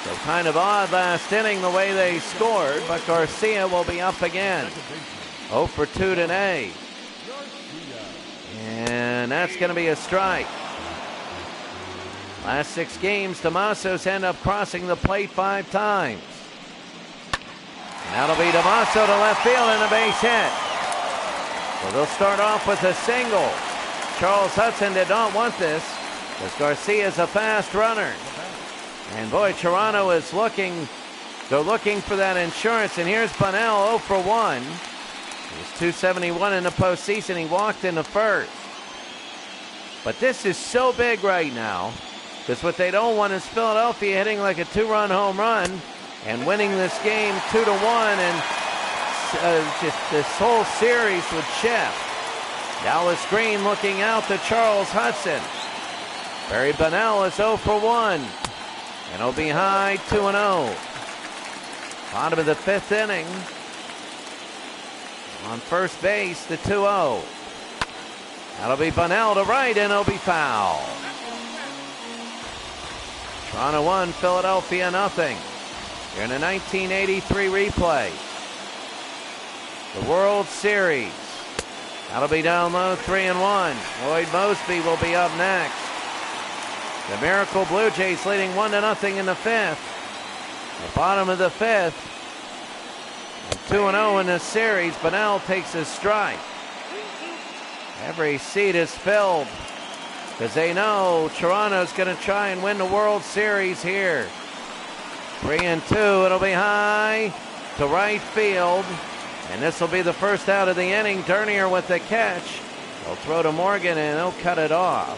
So kind of odd last inning the way they scored, but Garcia will be up again. 0 for 2 today. And that's going to be a strike. Last 6 games, Damasos end up crossing the plate 5 times. And that'll be Damaso to left field and a base hit. So they'll start off with a single. Charles Hudson did not want this because Garcia is a fast runner. And boy, Toronto is looking for that insurance. And here's Bunnell 0 for 1. He's 271 in the postseason. He walked in the 1st. But this is so big right now because what they don't want is Philadelphia hitting like a 2-run home run and winning this game 2-1, and just this whole series would shift. Dallas Green looking out to Charles Hudson. Barry Bunnell is 0 for 1, and he'll be high 2-0. Bottom of the 5th inning. On first base, the 2-0. That'll be Bunnell to right, and it'll be foul. Toronto 1, Philadelphia nothing. Here in a 1983 replay. The World Series. That'll be down low, 3-1. Lloyd Mosby will be up next. The Miracle Blue Jays leading 1-0 in the 5th. The bottom of the 5th. 2-0 in this series. Bunnell takes his strike. Every seat is filled because they know Toronto's going to try and win the World Series here. 3-2. It'll be high to right field. And this will be the first out of the inning. Dernier with the catch. They'll throw to Morgan and they'll cut it off.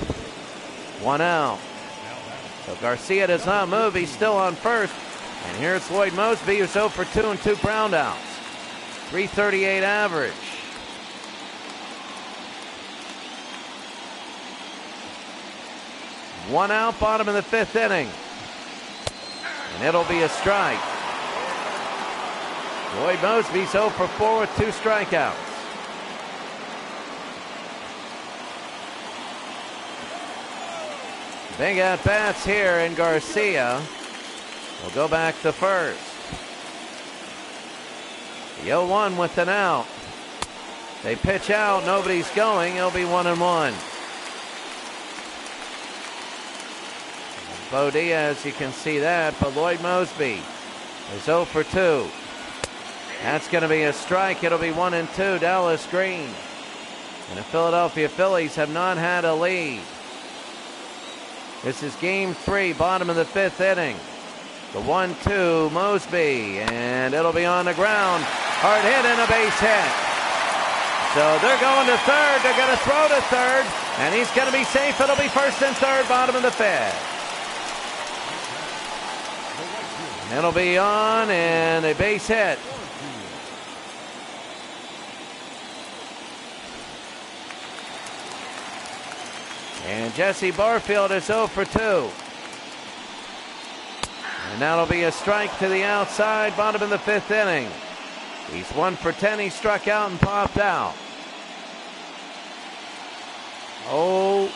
1 out. So Garcia does not move. He's still on first. And here's Lloyd Mosby, who's 0 for 2 and 2 ground outs. 338 average. One out, bottom of the 5th inning. And it'll be a strike. Lloyd Mosby's 0 for 4 with 2 strikeouts. Big at-bats here, and Garcia will go back to first. The 0-1 with an out. They pitch out, nobody's going, it'll be 1-1. Bo Diaz, you can see that, but Lloyd Mosby is 0 for 2. That's going to be a strike. It'll be 1-2. Dallas Green. And the Philadelphia Phillies have not had a lead. This is game 3, bottom of the 5th inning. The 1-2, Mosby, and it'll be on the ground. Hard hit and a base hit. So they're going to third. They're going to throw to third, and he's going to be safe. It'll be first and third, bottom of the 5th. It'll be on, and a base hit. And Jesse Barfield is 0 for 2. And that'll be a strike to the outside, bottom of the 5th inning. He's 1 for 10. He struck out and popped out. 0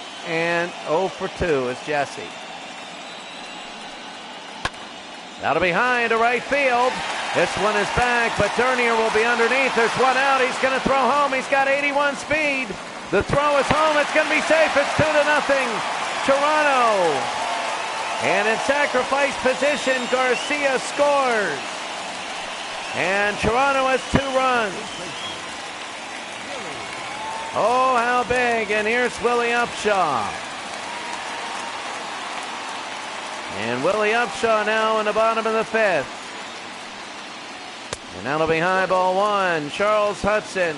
for 2 is Jesse. That'll be high into right field. This one is back, but Dernier will be underneath. There's one out. He's going to throw home. He's got 81 speed. The throw is home. It's going to be safe. It's 2-0. Toronto. And in sacrifice position, Garcia scores. And Toronto has 2 runs. Oh, how big. And here's Willie Upshaw. And Willie Upshaw now in the bottom of the 5th. And that'll be high ball 1. Charles Hudson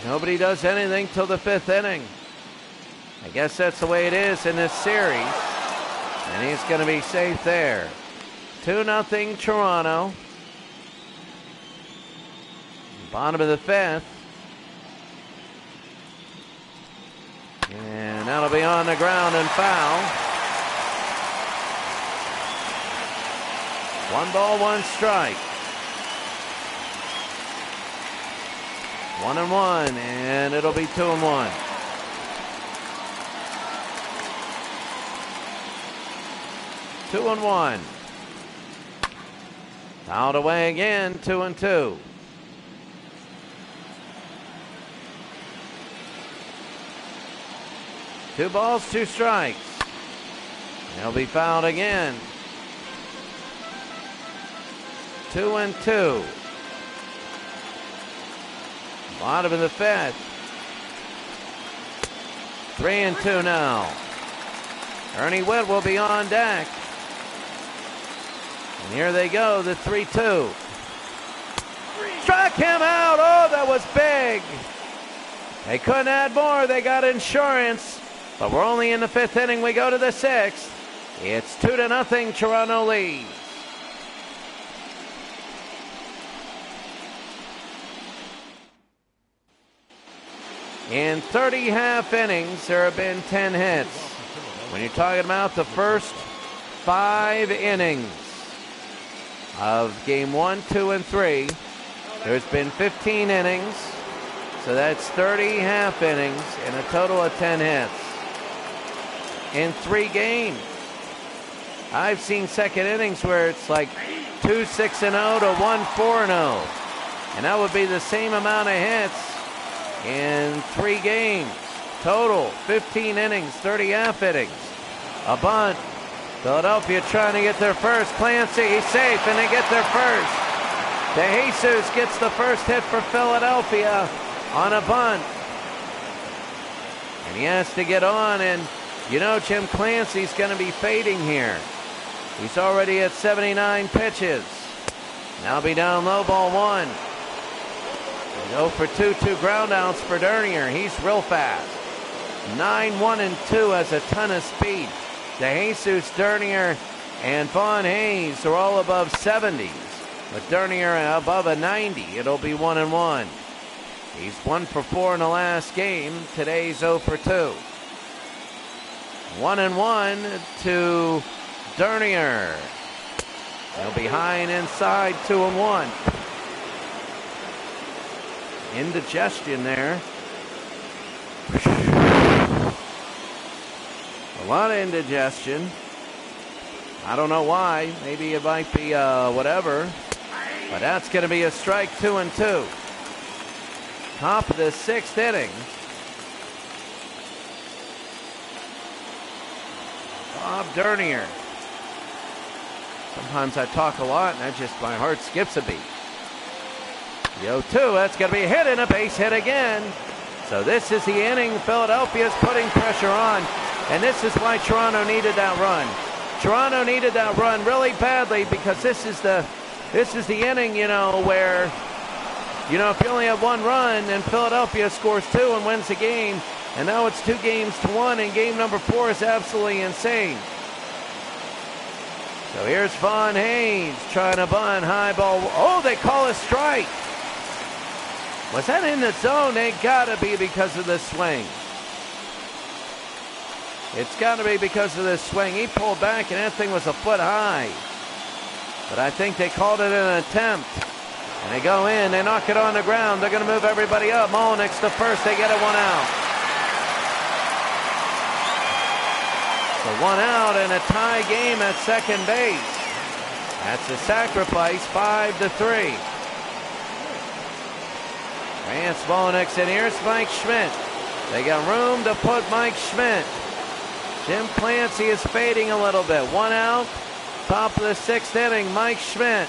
Nobody does anything till the 5th inning. I guess that's the way it is in this series. And he's going to be safe there. 2-0 Toronto. Bottom of the 5th. And that'll be on the ground and foul. 1 ball, 1 strike. 1-1, and it'll be 2-1. Two and 1. Fouled away again, 2-2. Two balls, 2 strikes. He'll be fouled again. 2-2. Bottom of the 5th. 3-2 now. Ernie Witt will be on deck. And here they go, the 3-2. Struck him out. Oh, that was big. They couldn't add more. They got insurance. But we're only in the 5th inning. We go to the 6th. It's 2-0. Toronto leads. In 30 half innings, there have been 10 hits. When you're talking about the first 5 innings of game 1, 2, and 3, there's been 15 innings. So that's 30 half innings and a total of 10 hits. In 3 games. I've seen second innings where it's like 2 6-0 to 1 4-0. And that would be the same amount of hits in 3 games. Total 15 innings, 30 half innings. A bunt. Philadelphia trying to get their first. Clancy, he's safe, and they get their first. De Jesus gets the first hit for Philadelphia on a bunt. And he has to get on, and you know Jim Clancy's going to be fading here. He's already at 79 pitches. Now be down low, ball 1. 0 for 2, 2 ground outs for Dernier. He's real fast. 9-1-2 has a ton of speed. De Jesus, Dernier, and Vaughn Hayes are all above 70s. With Dernier above a 90, it'll be 1-1. He's 1 for 4 in the last game. Today's 0 for 2. 1-1 to Dernier. He'll be high and inside, 2-1. Indigestion there. A lot of indigestion. I don't know why. Maybe it might be whatever. But that's going to be a strike, 2-2. Top of the 6th inning. Bob Dernier. Sometimes I talk a lot and my heart skips a beat. The 0-2, that's going to be hit, and a base hit again. So this is the inning Philadelphia's putting pressure on, and this is why Toronto needed that run. Toronto needed that run really badly because this is the inning, where, if you only have 1 run and Philadelphia scores 2 and wins the game, and now it's 2-1, and game number 4 is absolutely insane. So here's Vaughn Hayes trying to bunt, high ball. Oh, they call a strike. Was that in the zone? It gotta be because of the swing. It's gotta be because of the swing. He pulled back and that thing was a foot high. But I think they called it an attempt. And they go in, they knock it on the ground. They're gonna move everybody up. Molnick's the first, they get it 1 out. So 1 out and a tie game at second base. That's a sacrifice, 5-3. Vance Molnick's in. Here's Mike Schmidt. They got room to put Mike Schmidt. Jim Clancy is fading a little bit. 1 out. Top of the 6th inning. Mike Schmidt.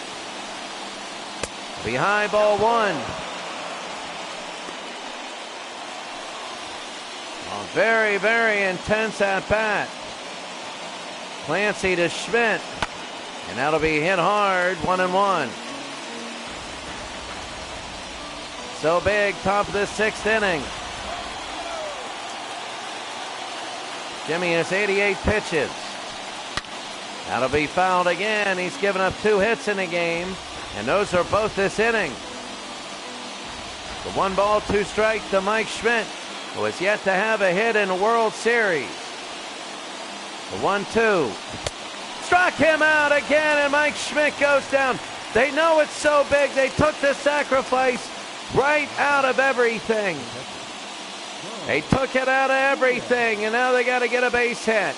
Behind ball 1. A very, very intense at bat. Clancy to Schmidt. And that'll be hit hard. 1-1. So big, top of the 6th inning. Jimmy has 88 pitches. That'll be fouled again. He's given up 2 hits in the game, and those are both this inning. The 1 ball, 2 strike to Mike Schmidt, who has yet to have a hit in the World Series. The 1-2. Struck him out again, and Mike Schmidt goes down. They know it's so big. They took the sacrifice right out of everything. They took it out of everything, and now they got to get a base hit.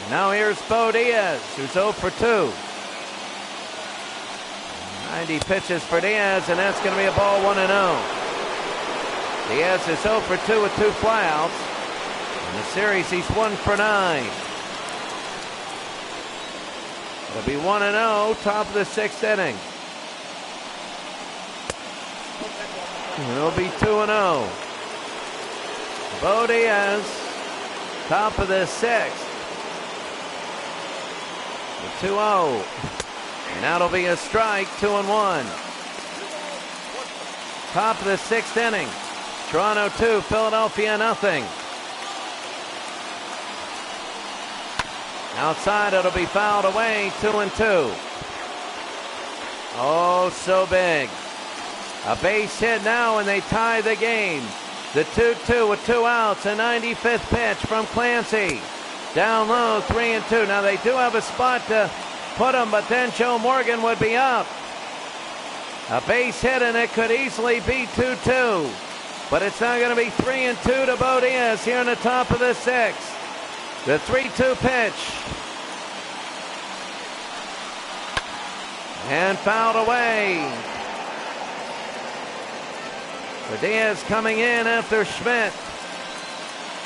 Now here's Bo Diaz, who's 0 for 2. 90 pitches for Diaz, and that's going to be a ball 1-0. Diaz is 0 for 2 with 2 flyouts. In the series, he's 1 for 9. It'll be 1-0, top of the 6th inning. It'll be 2-0. Bo Diaz, top of the 6th. 2-0. And that'll be a strike, 2-1. Top of the 6th inning. Toronto 2, Philadelphia nothing. Outside, it'll be fouled away, 2-2. Oh, so big. A base hit now, and they tie the game. The 2-2 with 2 outs, a 95th pitch from Clancy. Down low, 3-2. Now they do have a spot to put him, but then Joe Morgan would be up. A base hit, and it could easily be 2-2. But it's now going to be 3-2 to Bo Diaz here in the top of the 6th. The 3-2 pitch. And fouled away. For Diaz coming in after Schmidt.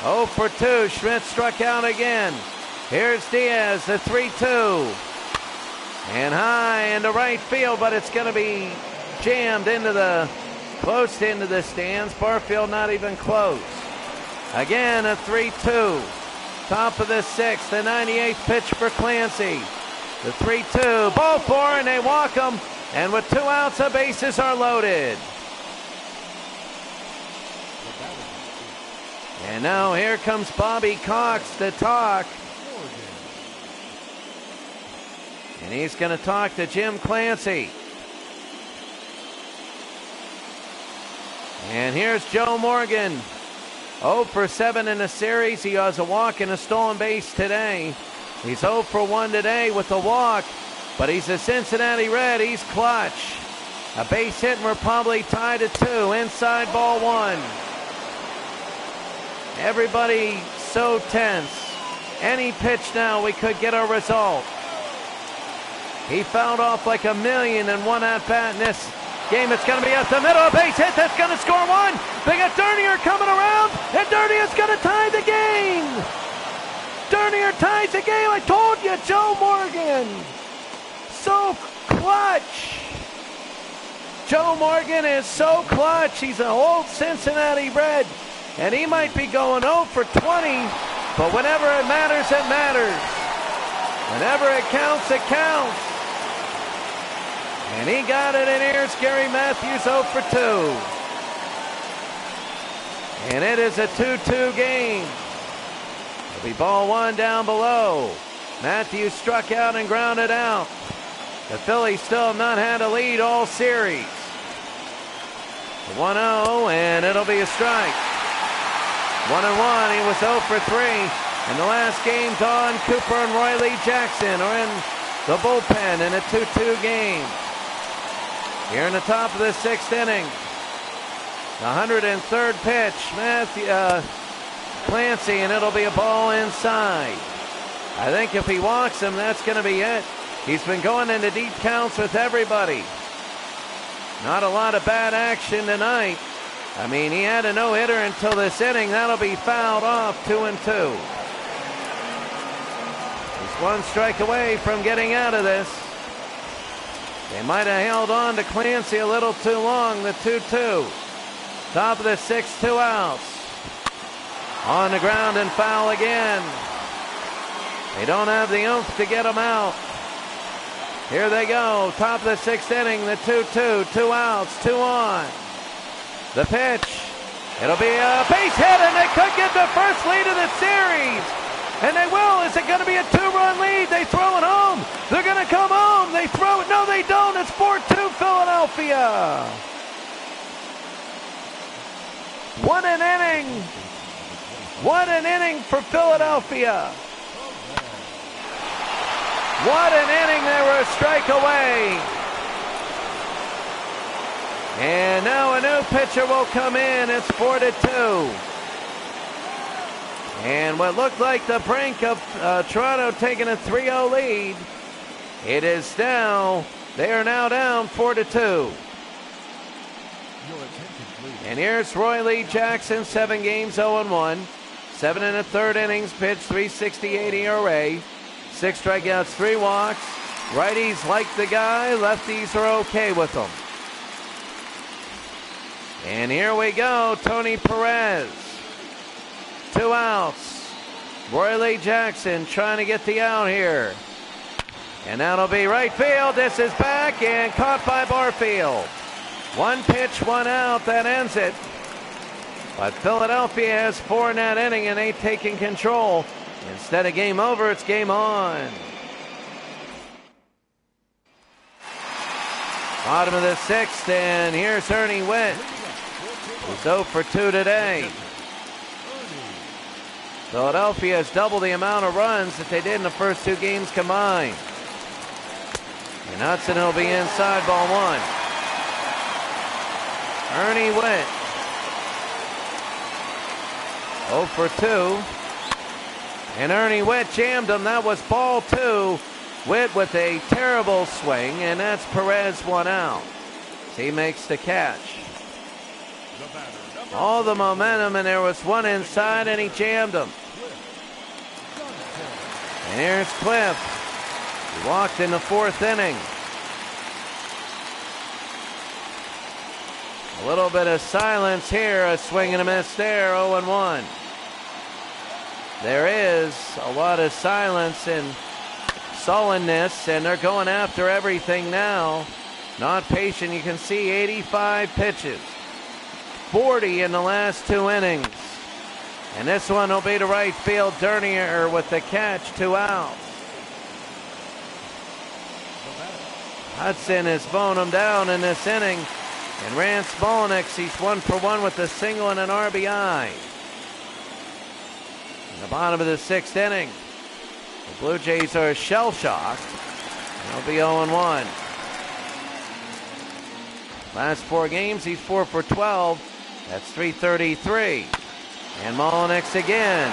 0 for 2. Schmidt struck out again. Here's Diaz, the 3-2. And high into right field, but it's going to be jammed close into the stands. Barfield not even close. Again, a 3-2. Top of the 6th, the 98th pitch for Clancy. The 3-2, ball 4, and they walk him. And with 2 outs, the bases are loaded. And now here comes Bobby Cox to talk. And he's going to talk to Jim Clancy. And here's Joe Morgan. 0 for 7 in the series. He has a walk and a stolen base today. He's 0 for 1 today with a walk. But he's a Cincinnati Red. He's clutch. A base hit, and we're probably tied at 2. Inside ball 1. Everybody so tense. Any pitch now, we could get a result. He fouled off like 1,000,001 at-bat in this game. It's going to be at the middle. A base hit. That's going to score 1. They got Dernier coming around, and Dernier's going to tie the game. Dernier ties the game. I told you, Joe Morgan. So clutch. Joe Morgan is so clutch. He's an old Cincinnati Red. And he might be going 0 for 20, but whenever it matters, it matters. Whenever it counts, it counts. And he got it, and here's Gary Matthews 0 for 2. And it is a 2-2 game. It'll be ball 1 down below. Matthews struck out and grounded out. The Phillies still have not had a lead all series. 1-0, and it'll be a strike. 1-1, he was 0 for 3. In the last game, Don Cooper and Roy Lee Jackson are in the bullpen in a 2-2 game. Here in the top of the 6th inning, the 103rd pitch, Clancy, and it'll be a ball inside. I think if he walks him, that's going to be it. He's been going into deep counts with everybody. Not a lot of bad action tonight. I mean, he had a no-hitter until this inning. That'll be fouled off, 2-2. He's 1 strike away from getting out of this. They might have held on to Clancy a little too long, the 2-2. Top of the 6th, 2 outs. On the ground and foul again. They don't have the oomph to get him out. Here they go. Top of the 6th inning. The 2-2. 2 outs. 2 on. The pitch. It'll be a base hit, and they could get the first lead of the series. And they will. Is it going to be a 2-run lead? They throw it home. They're going to come home. They throw it. No, they don't. It's 4-2 Philadelphia. What an inning. What an inning for Philadelphia. What an inning. They were a strike away. And now a new pitcher will come in. It's 4-2. And what looked like the brink of Toronto taking a 3-0 lead, it is now, they are now down 4-2. And here's Roy Lee Jackson, 7 games, 0-1. 7 1/3 innings pitched, 3.68 ERA. 6 strikeouts, 3 walks. Righties like the guy, lefties are okay with him. And here we go, Tony Perez. 2 outs. Roy Lee Jackson trying to get the out here. And that'll be right field. This is back and caught by Barfield. 1 pitch, 1 out. That ends it. But Philadelphia has 4 in that inning, and they've taken control. Instead of game over, it's game on. Bottom of the 6th, and here's Ernie Witt, who's 0 for 2 today. Philadelphia has doubled the amount of runs that they did in the first 2 games combined. And Hudson will be inside, ball 1. Ernie Witt, 0 for 2. And Ernie Witt jammed him. That was ball 2. Witt with a terrible swing, and that's Perez 1 out. He makes the catch. All the momentum, and there was 1 inside, and he jammed him. And here's Cliff. He walked in the 4th inning. A little bit of silence here, a swing and a miss there, 0-1. There is a lot of silence and sullenness, and they're going after everything now. Not patient. You can see 85 pitches. 40 in the last 2 innings. And this one will be to right field. Dernier with the catch, 2 outs. Hudson has blown him down in this inning. And Rance Mulliniks, he's 1 for 1 with a single and an RBI. In the bottom of the 6th inning, the Blue Jays are shell-shocked. They'll be 0-1. Last 4 games, he's 4 for 12. That's 333. And Mulliniks again.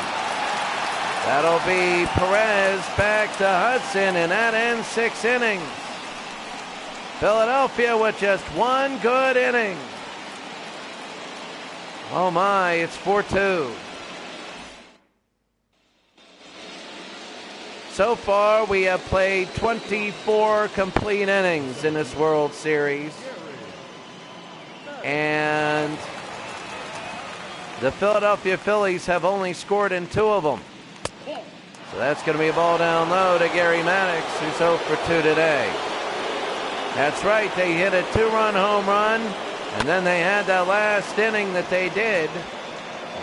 That'll be Perez back to Hudson, and that ends 6 innings. Philadelphia with just 1 good inning. Oh my, it's 4-2. So far, we have played 24 complete innings in this World Series. And the Philadelphia Phillies have only scored in 2 of them. So that's going to be a ball down low to Gary Maddox, who's 0 for 2 today. That's right, they hit a 2-run home run, and then they had that last inning that they did.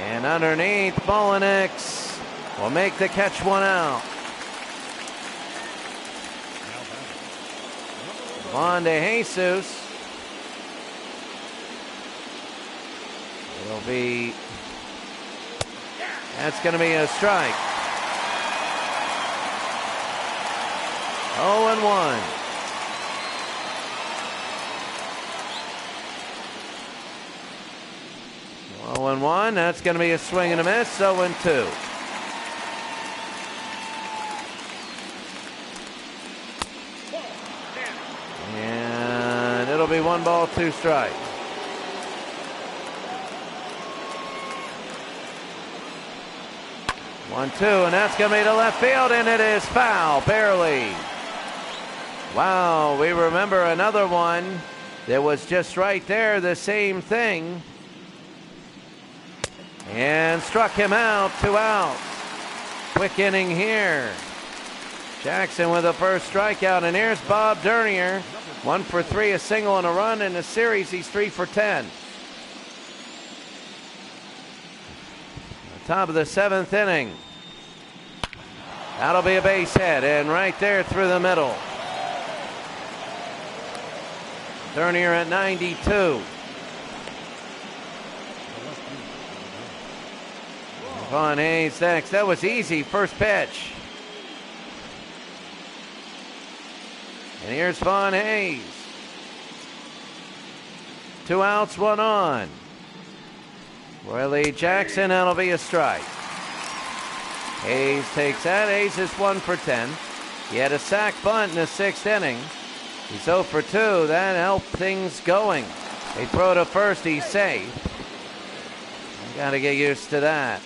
And underneath, Mulliniks will make the catch, 1 out. On to Jesus. It'll be, that's going to be a strike. 0-1. Oh, 0-1. That's going to be a swing and a miss. 0-2. And it'll be 1 ball, 2 strikes. 1-2, and that's going to be to left field, and it is foul, barely. Wow, we remember another one that was just right there, the same thing. And struck him out, 2 outs. Quick inning here. Jackson with the first strikeout, and here's Bob Dernier. 1 for 3, a single and a run in the series. He's 3 for 10. Top of the 7th inning. That'll be a base hit, and right there through the middle. Dernier at 92. Vaughn Hayes next. That was easy. First pitch. And here's Vaughn Hayes. 2 outs, 1 on. Roy Jackson, that'll be a strike. Hayes takes that. Hayes is 1 for 10. He had a sac bunt in the 6th inning. He's 0 for 2. That helped things going. They throw to first. He's safe. Got to get used to that.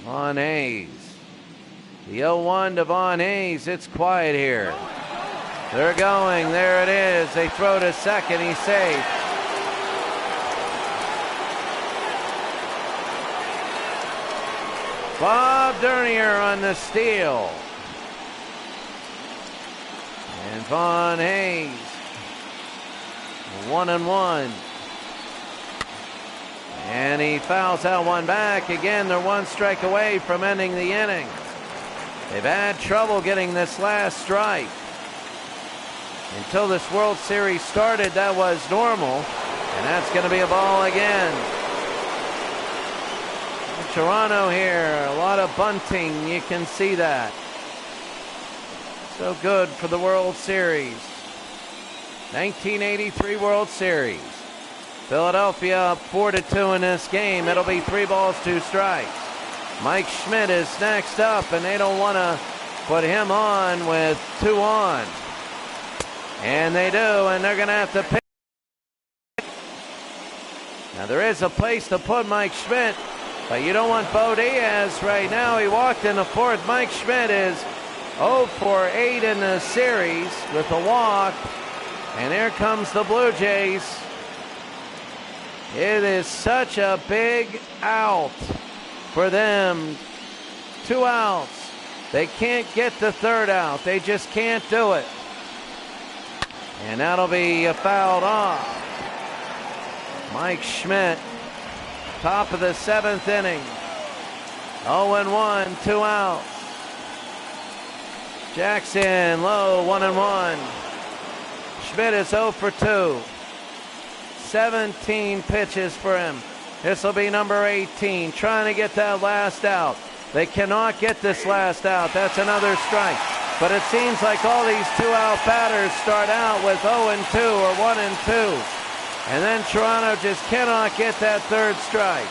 Vaughn Hayes. The 0-1 to Vaughn Hayes. It's quiet here. They're going. There it is. They throw to second. He's safe. Bob Dernier on the steal. And Vaughn Hayes. 1-1. And he fouls out one back. Again, they're 1 strike away from ending the inning. They've had trouble getting this last strike. Until this World Series started, that was normal. And that's going to be a ball again. Toronto here, a lot of bunting. You can see that. So good for the World Series. 1983 World Series. Philadelphia up 4-2 in this game. It'll be 3 balls, 2 strikes. Mike Schmidt is next up, and they don't want to put him on with 2 on. And they do, and they're going to have to pick. Now there is a place to put Mike Schmidt, but you don't want Bo Diaz right now. He walked in the 4th. Mike Schmidt is 0 for 8 in the series with a walk. And here comes the Blue Jays. It is such a big out for them. 2 outs. They can't get the 3rd out. They just can't do it. And that'll be fouled off. Mike Schmidt, top of the 7th inning. 0-1, 2 outs. Jackson low, 1-1. Schmidt is 0 for 2. 17 pitches for him. This will be number 18, trying to get that last out. They cannot get this last out. That's another strike. But it seems like all these 2-out batters start out with 0-2 or 1-2. And then Toronto just cannot get that 3rd strike.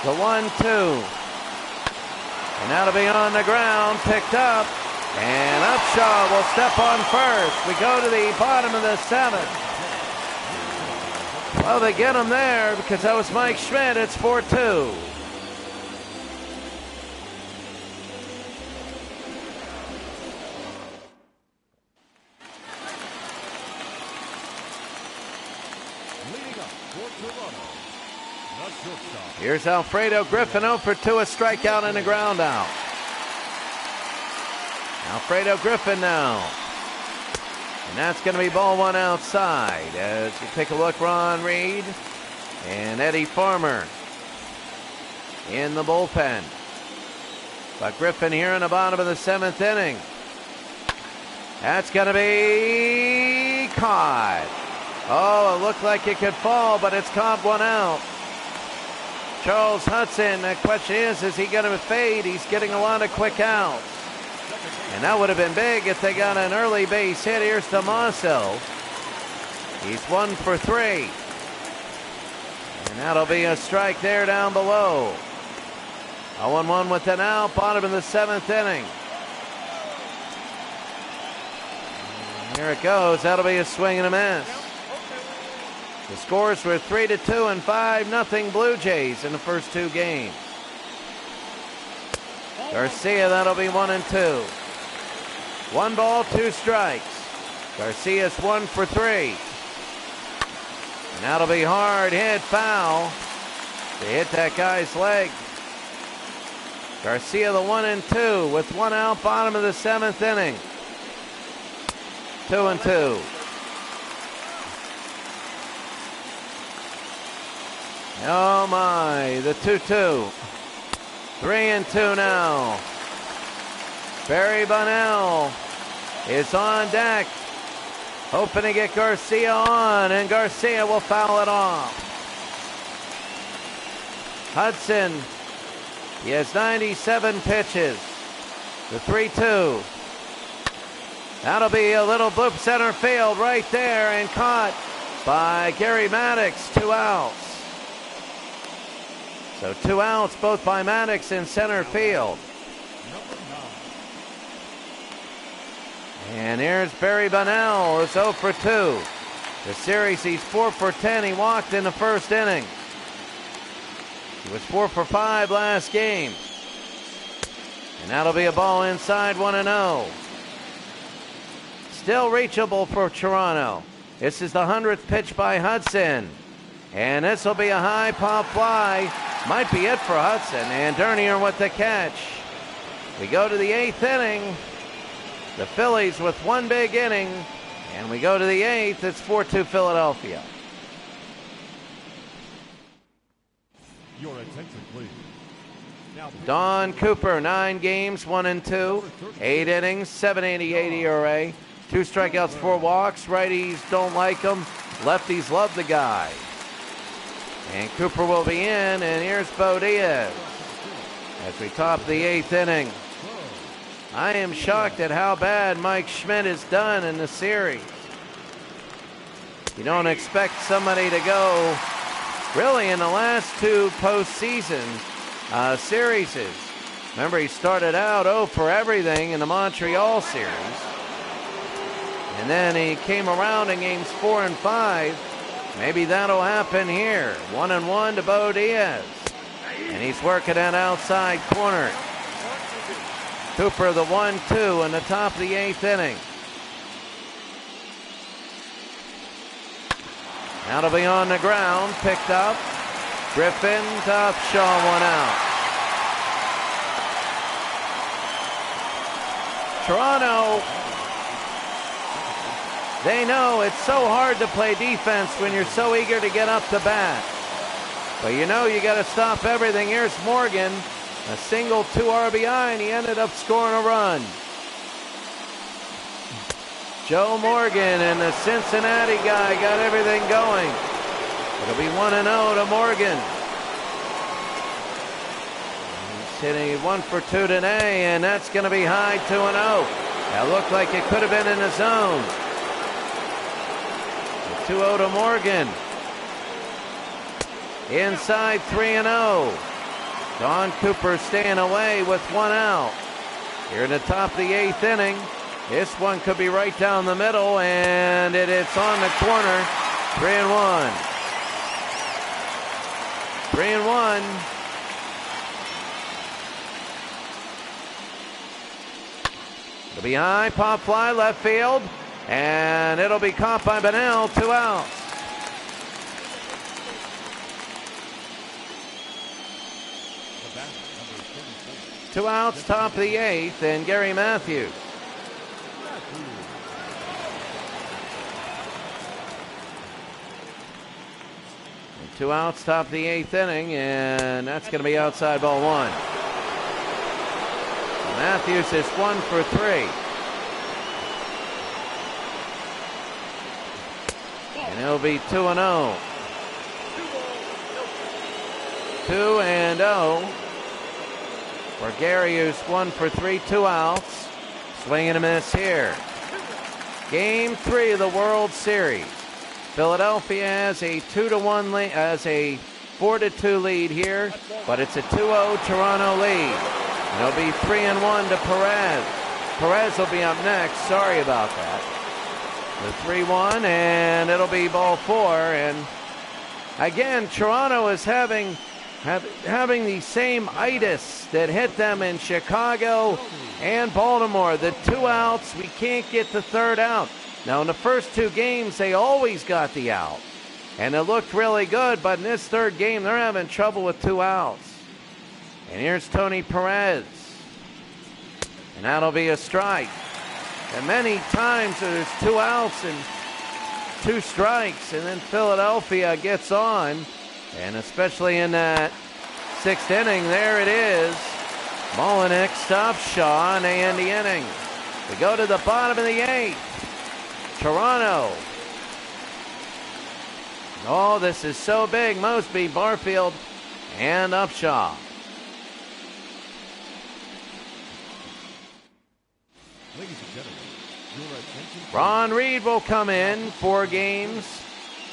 The 1-2. And that'll be on the ground, picked up. And Upshaw will step on first. We go to the bottom of the 7th. Well, they get him there because that was Mike Schmidt. It's 4-2. Here's Alfredo Griffin, 0 for 2, a strikeout and a ground out. Alfredo Griffin now. And that's going to be ball 1 outside. As you take a look, Ron Reed and Eddie Farmer in the bullpen. But Griffin here in the bottom of the 7th inning. That's going to be caught. Oh, it looked like it could fall, but it's caught 1 out. Charles Hudson, the question is he going to fade? He's getting a lot of quick outs. And that would have been big if they got an early base hit. Here's Tomaso. He's 1 for 3. And that'll be a strike there down below. 0-1 with an out, bottom of the 7th inning. And here it goes. That'll be a swing and a miss. The scores were 3-2 and 5-0 Blue Jays in the first 2 games. Garcia, that'll be 1-2. 1 ball, 2 strikes. Garcia's 1 for 3. And that'll be hard hit foul. They hit that guy's leg. Garcia the 1-2 with 1 out, bottom of the 7th inning. 2-2. Oh my, the 2-2. 3-2 now. Barry Bunnell is on deck, hoping to get Garcia on, and Garcia will foul it off. Hudson, he has 97 pitches. The 3-2. That'll be a little bloop center field right there, and caught by Gary Maddox. 2 outs. So 2 outs, both by Maddox in center field. And here's Barry Bunnell, who's 0 for 2. The series, he's 4 for 10. He walked in the first inning. He was 4 for 5 last game. And that'll be a ball inside, 1-0. Still reachable for Toronto. This is the 100th pitch by Hudson. And this will be a high pop fly. Might be it for Hudson. And Dernier with the catch. We go to the 8th inning. The Phillies with 1 big inning. And we go to the 8th. It's 4-2 Philadelphia. Your attention, please. Now, Don Cooper, 9 games, 1-2, 8 innings, 7.88 ERA, 2 strikeouts, 4 walks. Righties don't like him. Lefties love the guy. And Cooper will be in, and here's Bo Diaz as we top the 8th inning. I am shocked at how bad Mike Schmidt has done in the series. You don't expect somebody to go really in the last 2 postseason series. Remember, he started out 0 for everything in the Montreal series. And then he came around in games 4 and 5. Maybe that'll happen here. 1-1 to Bo Diaz. And he's working that outside corner. Cooper the 1-2 in the top of the 8th inning. That'll be on the ground, picked up. Griffin to Upshaw, 1 out. Toronto, they know it's so hard to play defense when you're so eager to get up to bat. But you know you got to stop everything. Here's Morgan, a single, 2 RBI, and he ended up scoring a run. Joe Morgan and the Cincinnati guy got everything going. It'll be 1-0 to Morgan. He's hitting 1 for 2 today, and that's going to be high, 2-0. That looked like it could have been in the zone. 2-0 to Morgan. Inside, 3-0. Don Cooper staying away with 1 out. Here in the top of the 8th inning. This one could be right down the middle, and it's on the corner. 3-1. 3-1. It'll be high, pop fly, left field, and it'll be caught by Bunnell. 2 outs. Two outs, top of the 8th, and Gary Matthews. And 2 outs, top of the 8th inning, and that's going to be outside, ball 1. Matthews is 1 for 3. And it'll be 2-0. 2-0. For Gary, who's 1 for 3, 2 outs. Swing and a miss here. Game 3 of the World Series. Philadelphia has a 2-1 lead, has a 4-2 lead here, but it's a 2-0 Toronto lead. And it'll be 3-1 to Perez. Perez will be up next. Sorry about that. The 3-1, and it'll be ball 4. And again, Toronto is having the same itis that hit them in Chicago and Baltimore. The 2 outs, we can't get the 3rd out. Now, in the first 2 games, they always got the out. And it looked really good, but in this 3rd game, they're having trouble with 2 outs. And here's Tony Perez. And that'll be a strike. And many times there's 2 outs and 2 strikes, and then Philadelphia gets on. And especially in that 6th inning, there it is. Molinek stops Shaw, and they end the inning. We go to the bottom of the 8th. Toronto. Oh, this is so big. Mosby, Barfield, and Upshaw. Ladies and gentlemen, your attention. Ron Reed will come in. 4 games.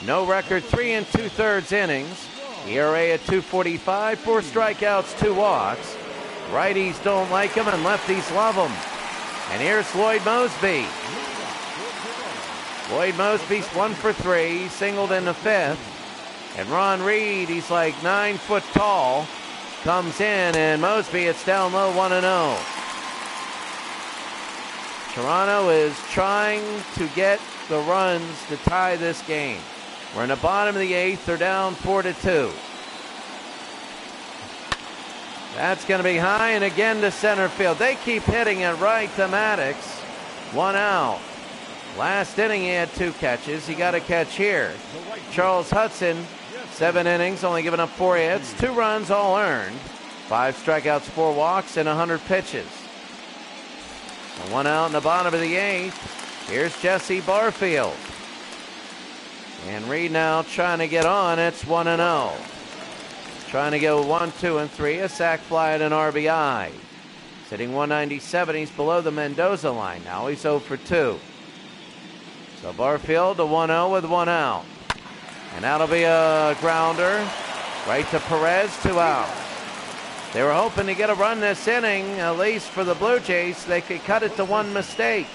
No record, 3 2/3 innings. ERA at 2.45, 4 strikeouts, 2 walks. Righties don't like him and lefties love him. And here's Lloyd Mosby. Lloyd Mosby's 1 for 3, singled in the 5th. And Ron Reed, he's like 9 foot tall, comes in, and Mosby, it's down low, 1-0. Toronto is trying to get the runs to tie this game. We're in the bottom of the 8th. They're down 4-2. That's going to be high, and again to center field. They keep hitting it right to Maddox. 1 out. Last inning he had 2 catches. He got a catch here. Charles Hudson, 7 innings, only given up 4 hits, 2 runs all earned, 5 strikeouts, 4 walks, and 100 pitches. And 1 out in the bottom of the 8th. Here's Jesse Barfield. And Reed now trying to get on. It's 1-0. Trying to go 1, 2, and 3. A sac fly and an RBI. Sitting 197. He's below the Mendoza line now. He's 0 for 2. So Barfield to 1-0 with 1 out. And that'll be a grounder right to Perez, 2 outs. They were hoping to get a run this inning, at least for the Blue Jays. They could cut it to 1 mistake.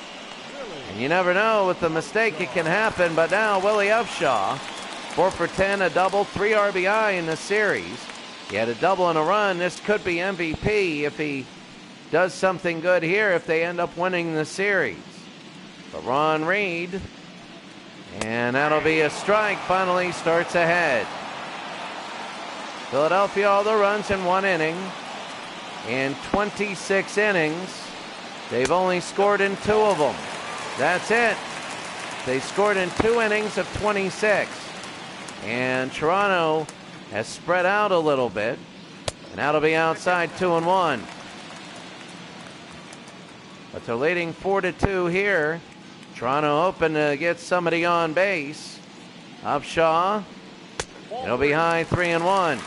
And you never know, with the mistake it can happen. But now Willie Upshaw, 4 for 10, a double, 3 RBI in the series. He had a double and a run. This could be MVP if he does something good here, if they end up winning the series. But Ron Reed, and that'll be a strike, finally starts ahead. Philadelphia, all the runs in 1 inning. In 26 innings, they've only scored in 2 of them. That's it. They scored in 2 innings of 26. And Toronto has spread out a little bit. And that'll be outside 2-1. But they're leading 4-2 here. Toronto hoping to get somebody on base. Upshaw. It'll be high, 3-1.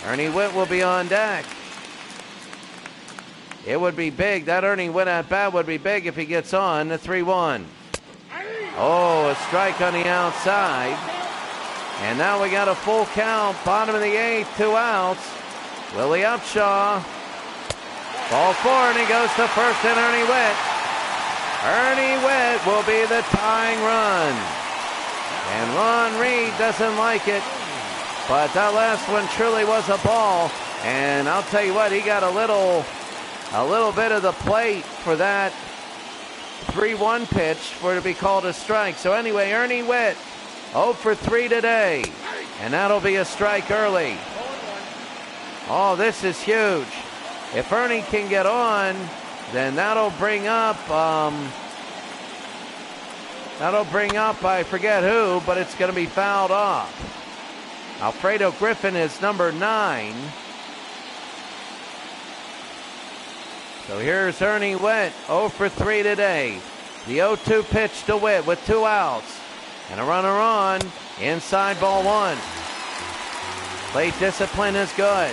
Ernie Whitt will be on deck. It would be big. That Ernie Whitt at bat would be big if he gets on. The 3-1. Oh, a strike on the outside. And now we got a full count. Bottom of the 8th, 2 outs. Willie Upshaw. Ball 4, and he goes to first, and Ernie Whitt. Ernie Whitt will be the tying run. And Ron Reed doesn't like it. But that last one truly was a ball. And I'll tell you what, he got a little bit of the plate for that 3-1 pitch for it to be called a strike. So anyway, Ernie Whitt, 0 for 3 today. And that'll be a strike early. Oh, this is huge. If Ernie can get on, then that'll bring up, I forget who, but it's going to be fouled off. Alfredo Griffin is number 9. So here's Ernie Whitt, 0 for 3 today. The 0-2 pitch to Whitt with 2 outs. And a runner on, inside ball 1. Plate discipline is good.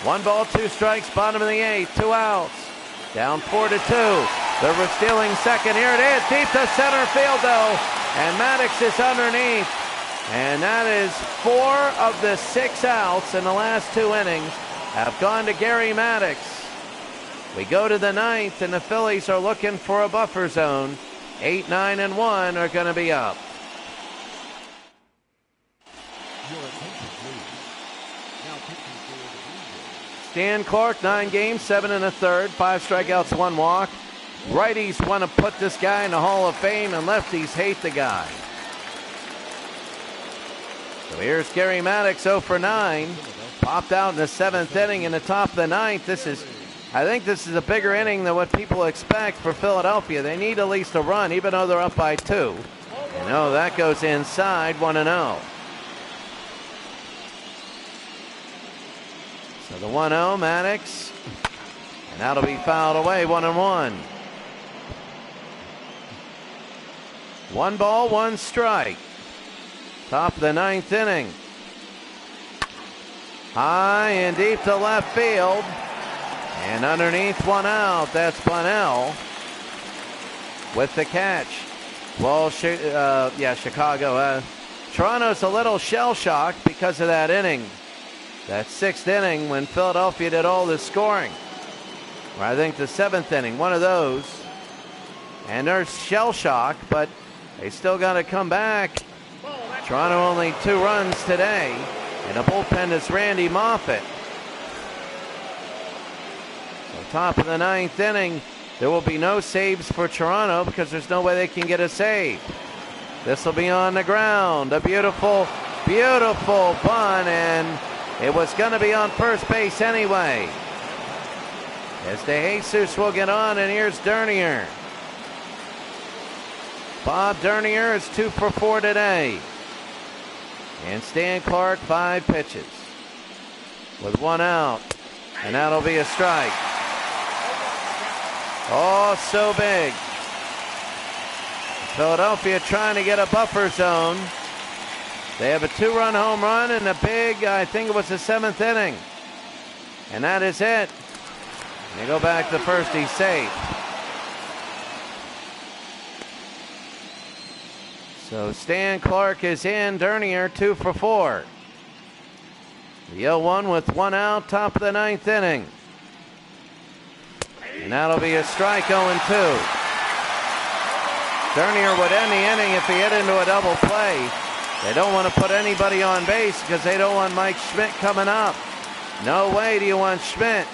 1 ball, 2 strikes, bottom of the 8th, 2 outs. Down 4-2. They're stealing second. Here it is, deep to center field though. And Maddox is underneath. And that is 4 of the 6 outs in the last 2 innings have gone to Gary Maddox. We go to the 9th, and the Phillies are looking for a buffer zone. 8, 9, and 1 are going to be up. Stan Clark, 9 games, 7 1/3, 5 strikeouts, 1 walk. Righties want to put this guy in the Hall of Fame, and lefties hate the guy. So here's Gary Maddox 0 for 9. Popped out in the 7th inning in the top of the 9th. I think this is a bigger inning than what people expect for Philadelphia. They need at least a run, even though they're up by 2. And no, that goes inside, 1-0. So the 1-0, Maddox. And that'll be fouled away, 1-1. 1 ball, 1 strike. Top of the 9th inning. High and deep to left field. And underneath, 1 out. That's Bunnell with the catch. Well, Chicago. Toronto's a little shell-shocked because of that inning. That 6th inning when Philadelphia did all the scoring. Or I think the 7th inning, one of those. And they're shell-shocked, but they still got to come back. Toronto only 2 runs today. And the bullpen is Randy Moffett. So top of the 9th inning, there will be no saves for Toronto because there's no way they can get a save. This will be on the ground. A beautiful, beautiful bunt, and it was going to be on first base anyway. As DeJesus will get on, and here's Dernier. Bob Dernier is 2 for 4 today. And Stan Clark 5 pitches with 1 out, and that'll be a strike. Oh, so big. Philadelphia trying to get a buffer zone. They have a 2-run home run and a big, I think it was the 7th inning. And that is it. They go back to first, he's safe. So Stan Clark is in, Dernier 2 for 4. The 0-1 with 1 out, top of the 9th inning. And that'll be a strike, 0-2. Dernier would end the inning if he hit into a double play. They don't want to put anybody on base because they don't want Mike Schmidt coming up. No way do you want Schmidt.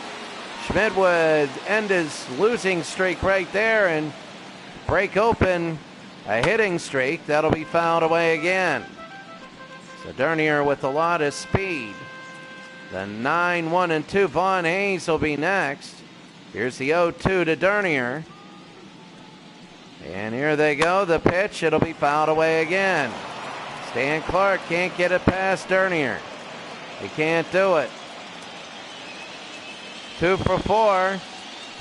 Schmidt would end his losing streak right there and break open a hitting streak. That'll be fouled away again. So Dernier with a lot of speed. The 9-1-2 Vaughn Hayes will be next. Here's the 0-2 to Dernier. And here they go, the pitch. It'll be fouled away again. Stan Clark can't get it past Dernier. He can't do it. 2 for 4.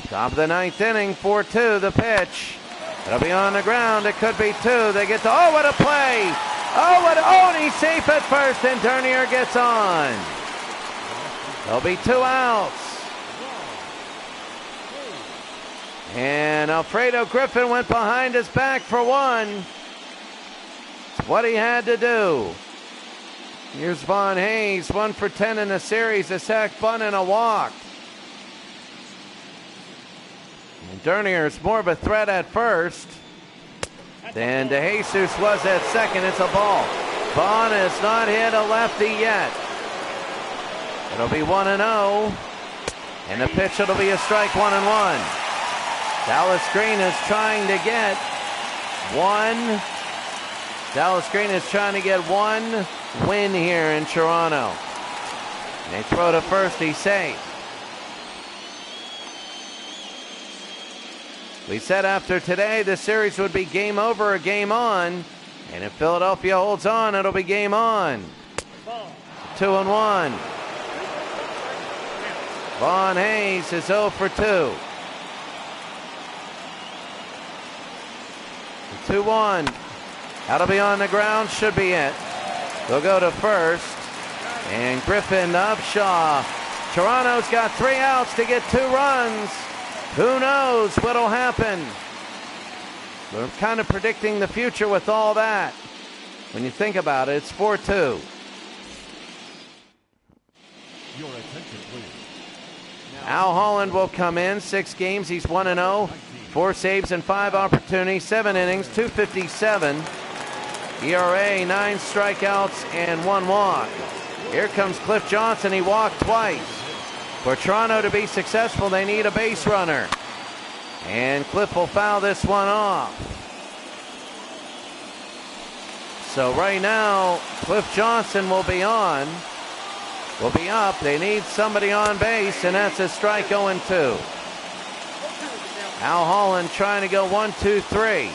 Top of the 9th inning, 4-2 the pitch. It'll be on the ground. It could be 2. They get to, oh, what a play. And he's safe at first, and Dernier gets on. There'll be 2 outs. And Alfredo Griffin went behind his back for 1. It's what he had to do. Here's Vaughn Hayes, 1 for 10 in the series, a sac bunt and a walk. And Dernier's more of a threat at first than DeJesus was at second. It's a ball. Vaughn has not hit a lefty yet. It'll be 1-0. And the pitch, it'll be a strike, 1-1. Dallas Green is trying to get 1. Dallas Green is trying to get 1 win here in Toronto. And they throw to first, he's safe. We said after today the series would be game over or game on. And if Philadelphia holds on, it'll be game on. 2-1. Vaughn Hayes is 0 for 2. 2-1. That'll be on the ground, should be it. They'll go to first. And Griffin to Upshaw. Toronto's got 3 outs to get 2 runs. Who knows what'll happen? We're kind of predicting the future with all that. When you think about it, it's 4-2. Your attention, please. Al Holland will come in. 6 games, he's 1-0. 4 saves and 5 opportunities, 7 innings, 257. ERA, 9 strikeouts and 1 walk. Here comes Cliff Johnson. He walked twice. For Toronto to be successful, they need a base runner. And Cliff will foul this one off. So right now, Cliff Johnson will be up. They need somebody on base, and that's a strike 0-2. Al Holland trying to go 1-2-3.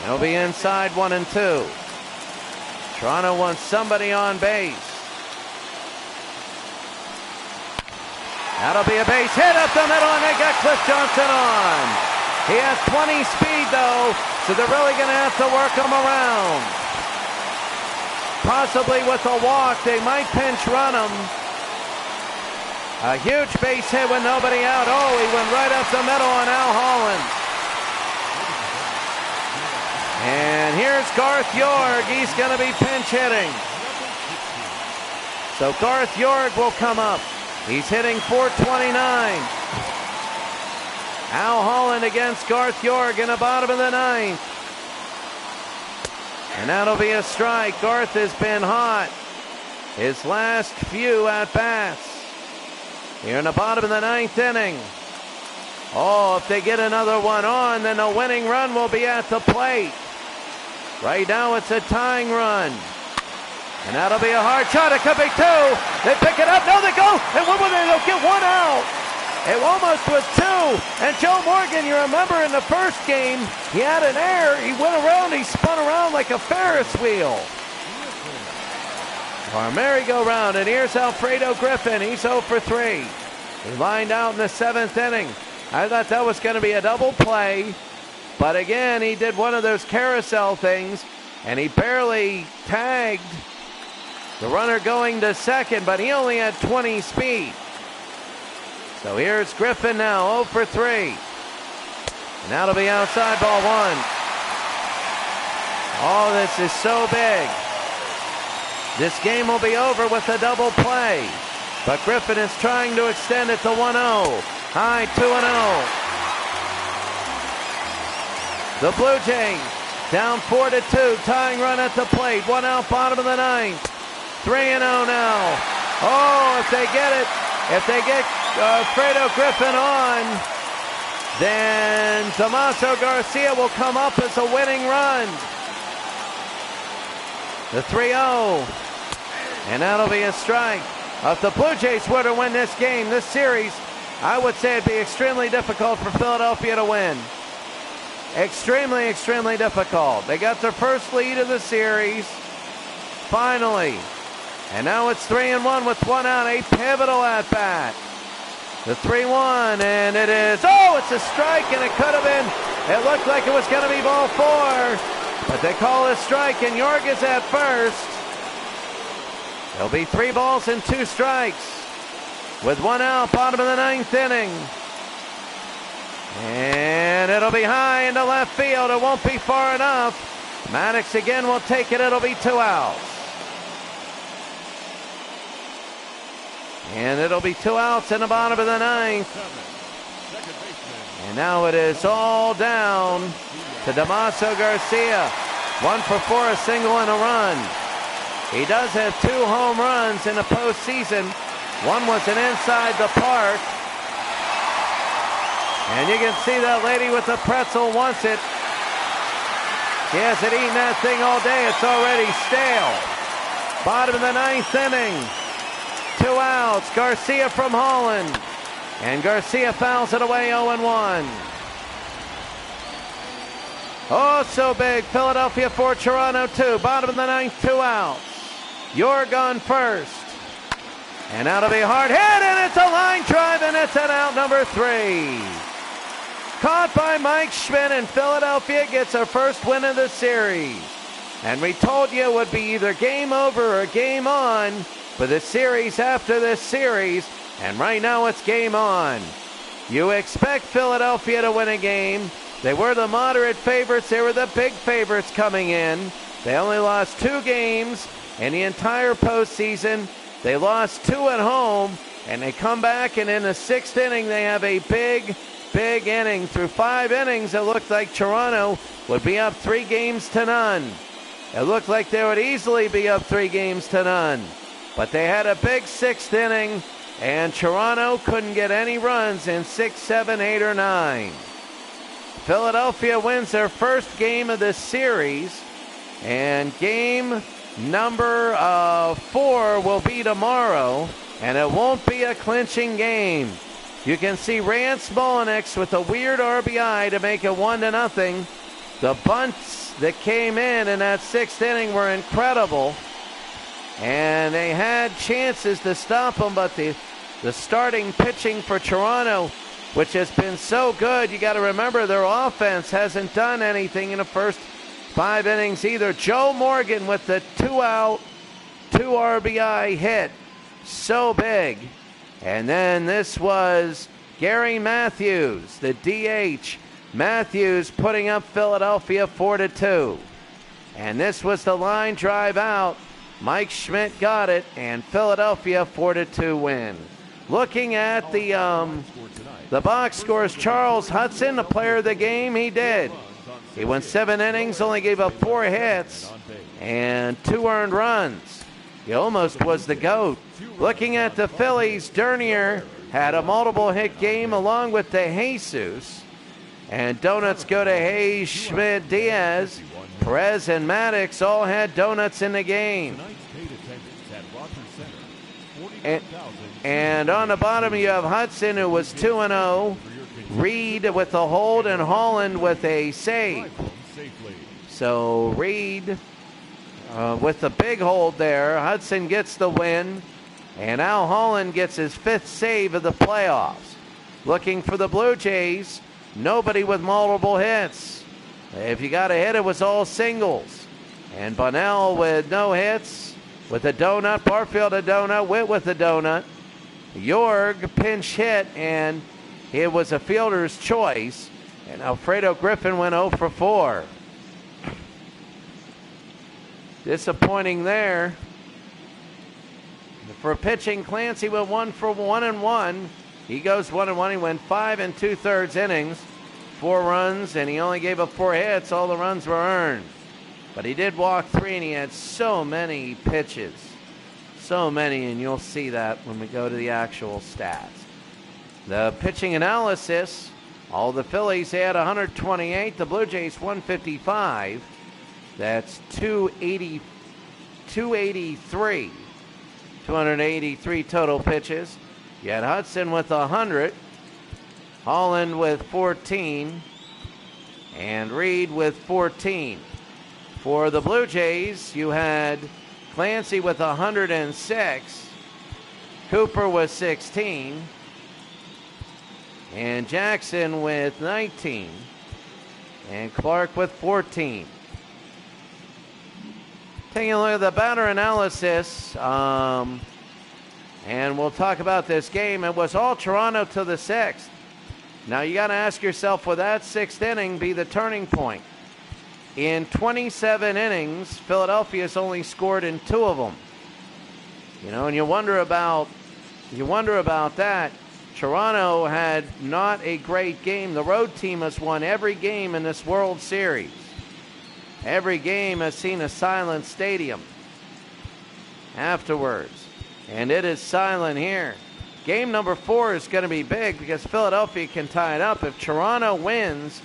It'll be inside 1-2. Toronto wants somebody on base. That'll be a base hit up the middle, and they got Cliff Johnson on. He has 20 speed, though, so they're really going to have to work him around. Possibly with a walk, they might pinch run him. A huge base hit with nobody out. Oh, he went right up the middle on Al Holland. And here's Garth York. He's going to be pinch hitting. So Garth York will come up. He's hitting .429. Al Holland against Garth York in the bottom of the ninth. And that'll be a strike. Garth has been hot his last few at-bats. Here in the bottom of the ninth inning. Oh, if they get another one on, then a winning run will be at the plate. Right now it's a tying run. And that'll be a hard shot. It could be two. They pick it up. No, they go. And what will they? They'll get one out. It almost was two. And Joe Morgan, you remember in the first game, he had an error. He went around. He spun around like a Ferris wheel. Or a merry-go-round. And here's Alfredo Griffin. He's 0 for 3. He lined out in the seventh inning. I thought that was going to be a double play. But again, he did one of those carousel things. And he barely tagged the runner going to second, but he only had 20 speed. So here's Griffin now, 0 for 3. And that'll be outside, ball one. Oh, this is so big. This game will be over with a double play. But Griffin is trying to extend it to 1-0. High 2-0. The Blue Jays down 4-2. Tying run at the plate. One out, bottom of the ninth. 3-0 now. Oh, if they get it, if they get Alfredo Griffin on, then Damaso Garcia will come up as a winning run. The 3-0. And that'll be a strike. If the Blue Jays were to win this game, this series, I would say it'd be extremely difficult for Philadelphia to win. Extremely, extremely difficult. They got their first lead of the series. Finally. And now it's 3-1 with one out. A pivotal at bat. The 3-1, and it is, oh, it's a strike, and it could have been, it looked like it was going to be ball four, but they call a strike, and York is at first. There'll be 3 balls and 2 strikes with one out, bottom of the ninth inning. And it'll be high into left field. It won't be far enough. Maddox again will take it. It'll be 2 outs. And it'll be 2 outs in the bottom of the ninth. And now it is all down to Damaso Garcia. 1 for 4, a single and a run. He does have 2 home runs in the postseason. One was an inside the park. And you can see that lady with the pretzel wants it. She hasn't eaten that thing all day. It's already stale. Bottom of the ninth inning. 2 outs. Garcia from Holland. And Garcia fouls it away 0-1. Oh, so big. Philadelphia 4, Toronto 2. Bottom of the ninth, 2 outs. You're gone first. And that'll be a hard hit, and it's a line drive, and it's an out number 3. Caught by Mike Schmidt, and Philadelphia gets their first win of the series. And we told you it would be either game over or game on for the series after this series. And right now it's game on. You expect Philadelphia to win a game. They were the moderate favorites. They were the big favorites coming in. They only lost 2 games in the entire postseason. They lost 2 at home, and they come back, and in the 6th inning, they have a big inning. Through 5 innings, it looked like Toronto would be up 3-0. It looked like they would easily be up 3-0. But they had a big 6th inning, and Toronto couldn't get any runs in 6, 7, 8, or 9. Philadelphia wins their first game of this series, and game number 4 will be tomorrow, and it won't be a clinching game. You can see Rance Mulliniks with a weird RBI to make it 1-0. The bunts that came in that 6th inning were incredible, and they had chances to stop them, but the starting pitching for Toronto, which has been so good, you got to remember their offense hasn't done anything in the first 5 innings either. Joe Morgan with the 2-out, 2 RBI hit, so big. And then this was Gary Matthews, the DH. Matthews putting up Philadelphia 4-2. And this was the line drive out. Mike Schmidt got it, and Philadelphia 4-2 win. Looking at the box scores, Charles Hudson, the player of the game, he did. He went 7 innings, only gave up 4 hits and 2 earned runs. He almost was the GOAT. Looking at the Phillies, Dernier had a multiple hit game along with the Jesus. And donuts go to Hayes, Schmidt, Diaz, Perez, and Maddox all had donuts in the game. And on the bottom you have Hudson, who was 2-0. Reed with the hold and Holland with a save. So Reed with the big hold there. Hudson gets the win. And Al Holland gets his 5th save of the playoffs. Looking for the Blue Jays, nobody with multiple hits. If you got a hit, it was all singles. And Bunnell with no hits, with a donut. Barfield a donut. Witt with a donut. Jorg pinch hit, and it was a fielder's choice. And Alfredo Griffin went 0 for 4. Disappointing there. For pitching, Clancy went 1 for 1-1. He goes 1-1. He went 5 2/3 innings, 4 runs, and he only gave up 4 hits. All the runs were earned. But he did walk 3, and he had so many pitches. So many, and you'll see that when we go to the actual stats. The pitching analysis, all the Phillies had 128, the Blue Jays 155. That's 283. 283 total pitches. You had Hudson with 100, Holland with 14, and Reed with 14. For the Blue Jays, you had Clancy with 106, Cooper with 16, and Jackson with 19, and Clark with 14. Taking a look at the batter analysis, and we'll talk about this game. It was all Toronto to the 6th. Now you got to ask yourself, will that 6th inning be the turning point? In 27 innings, Philadelphia's only scored in 2 of them. You know, and you wonder about that. Toronto had not a great game. The road team has won every game in this World Series. Every game has seen a silent stadium afterwards, and it is silent here. Game number 4 is going to be big because Philadelphia can tie it up. If Toronto wins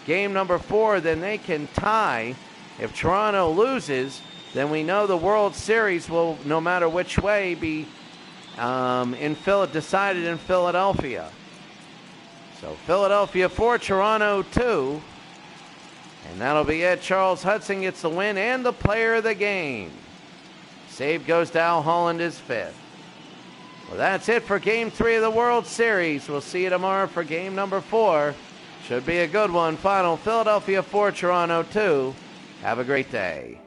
game number 4, then they can tie. If Toronto loses, then we know the World Series will, no matter which way, be decided in Philadelphia. So Philadelphia 4, Toronto 2. And that'll be it. Charles Hudson gets the win and the player of the game. Save goes to Al Holland, his 5th. Well, that's it for Game 3 of the World Series. We'll see you tomorrow for Game number 4. Should be a good one. Final Philadelphia 4, Toronto 2. Have a great day.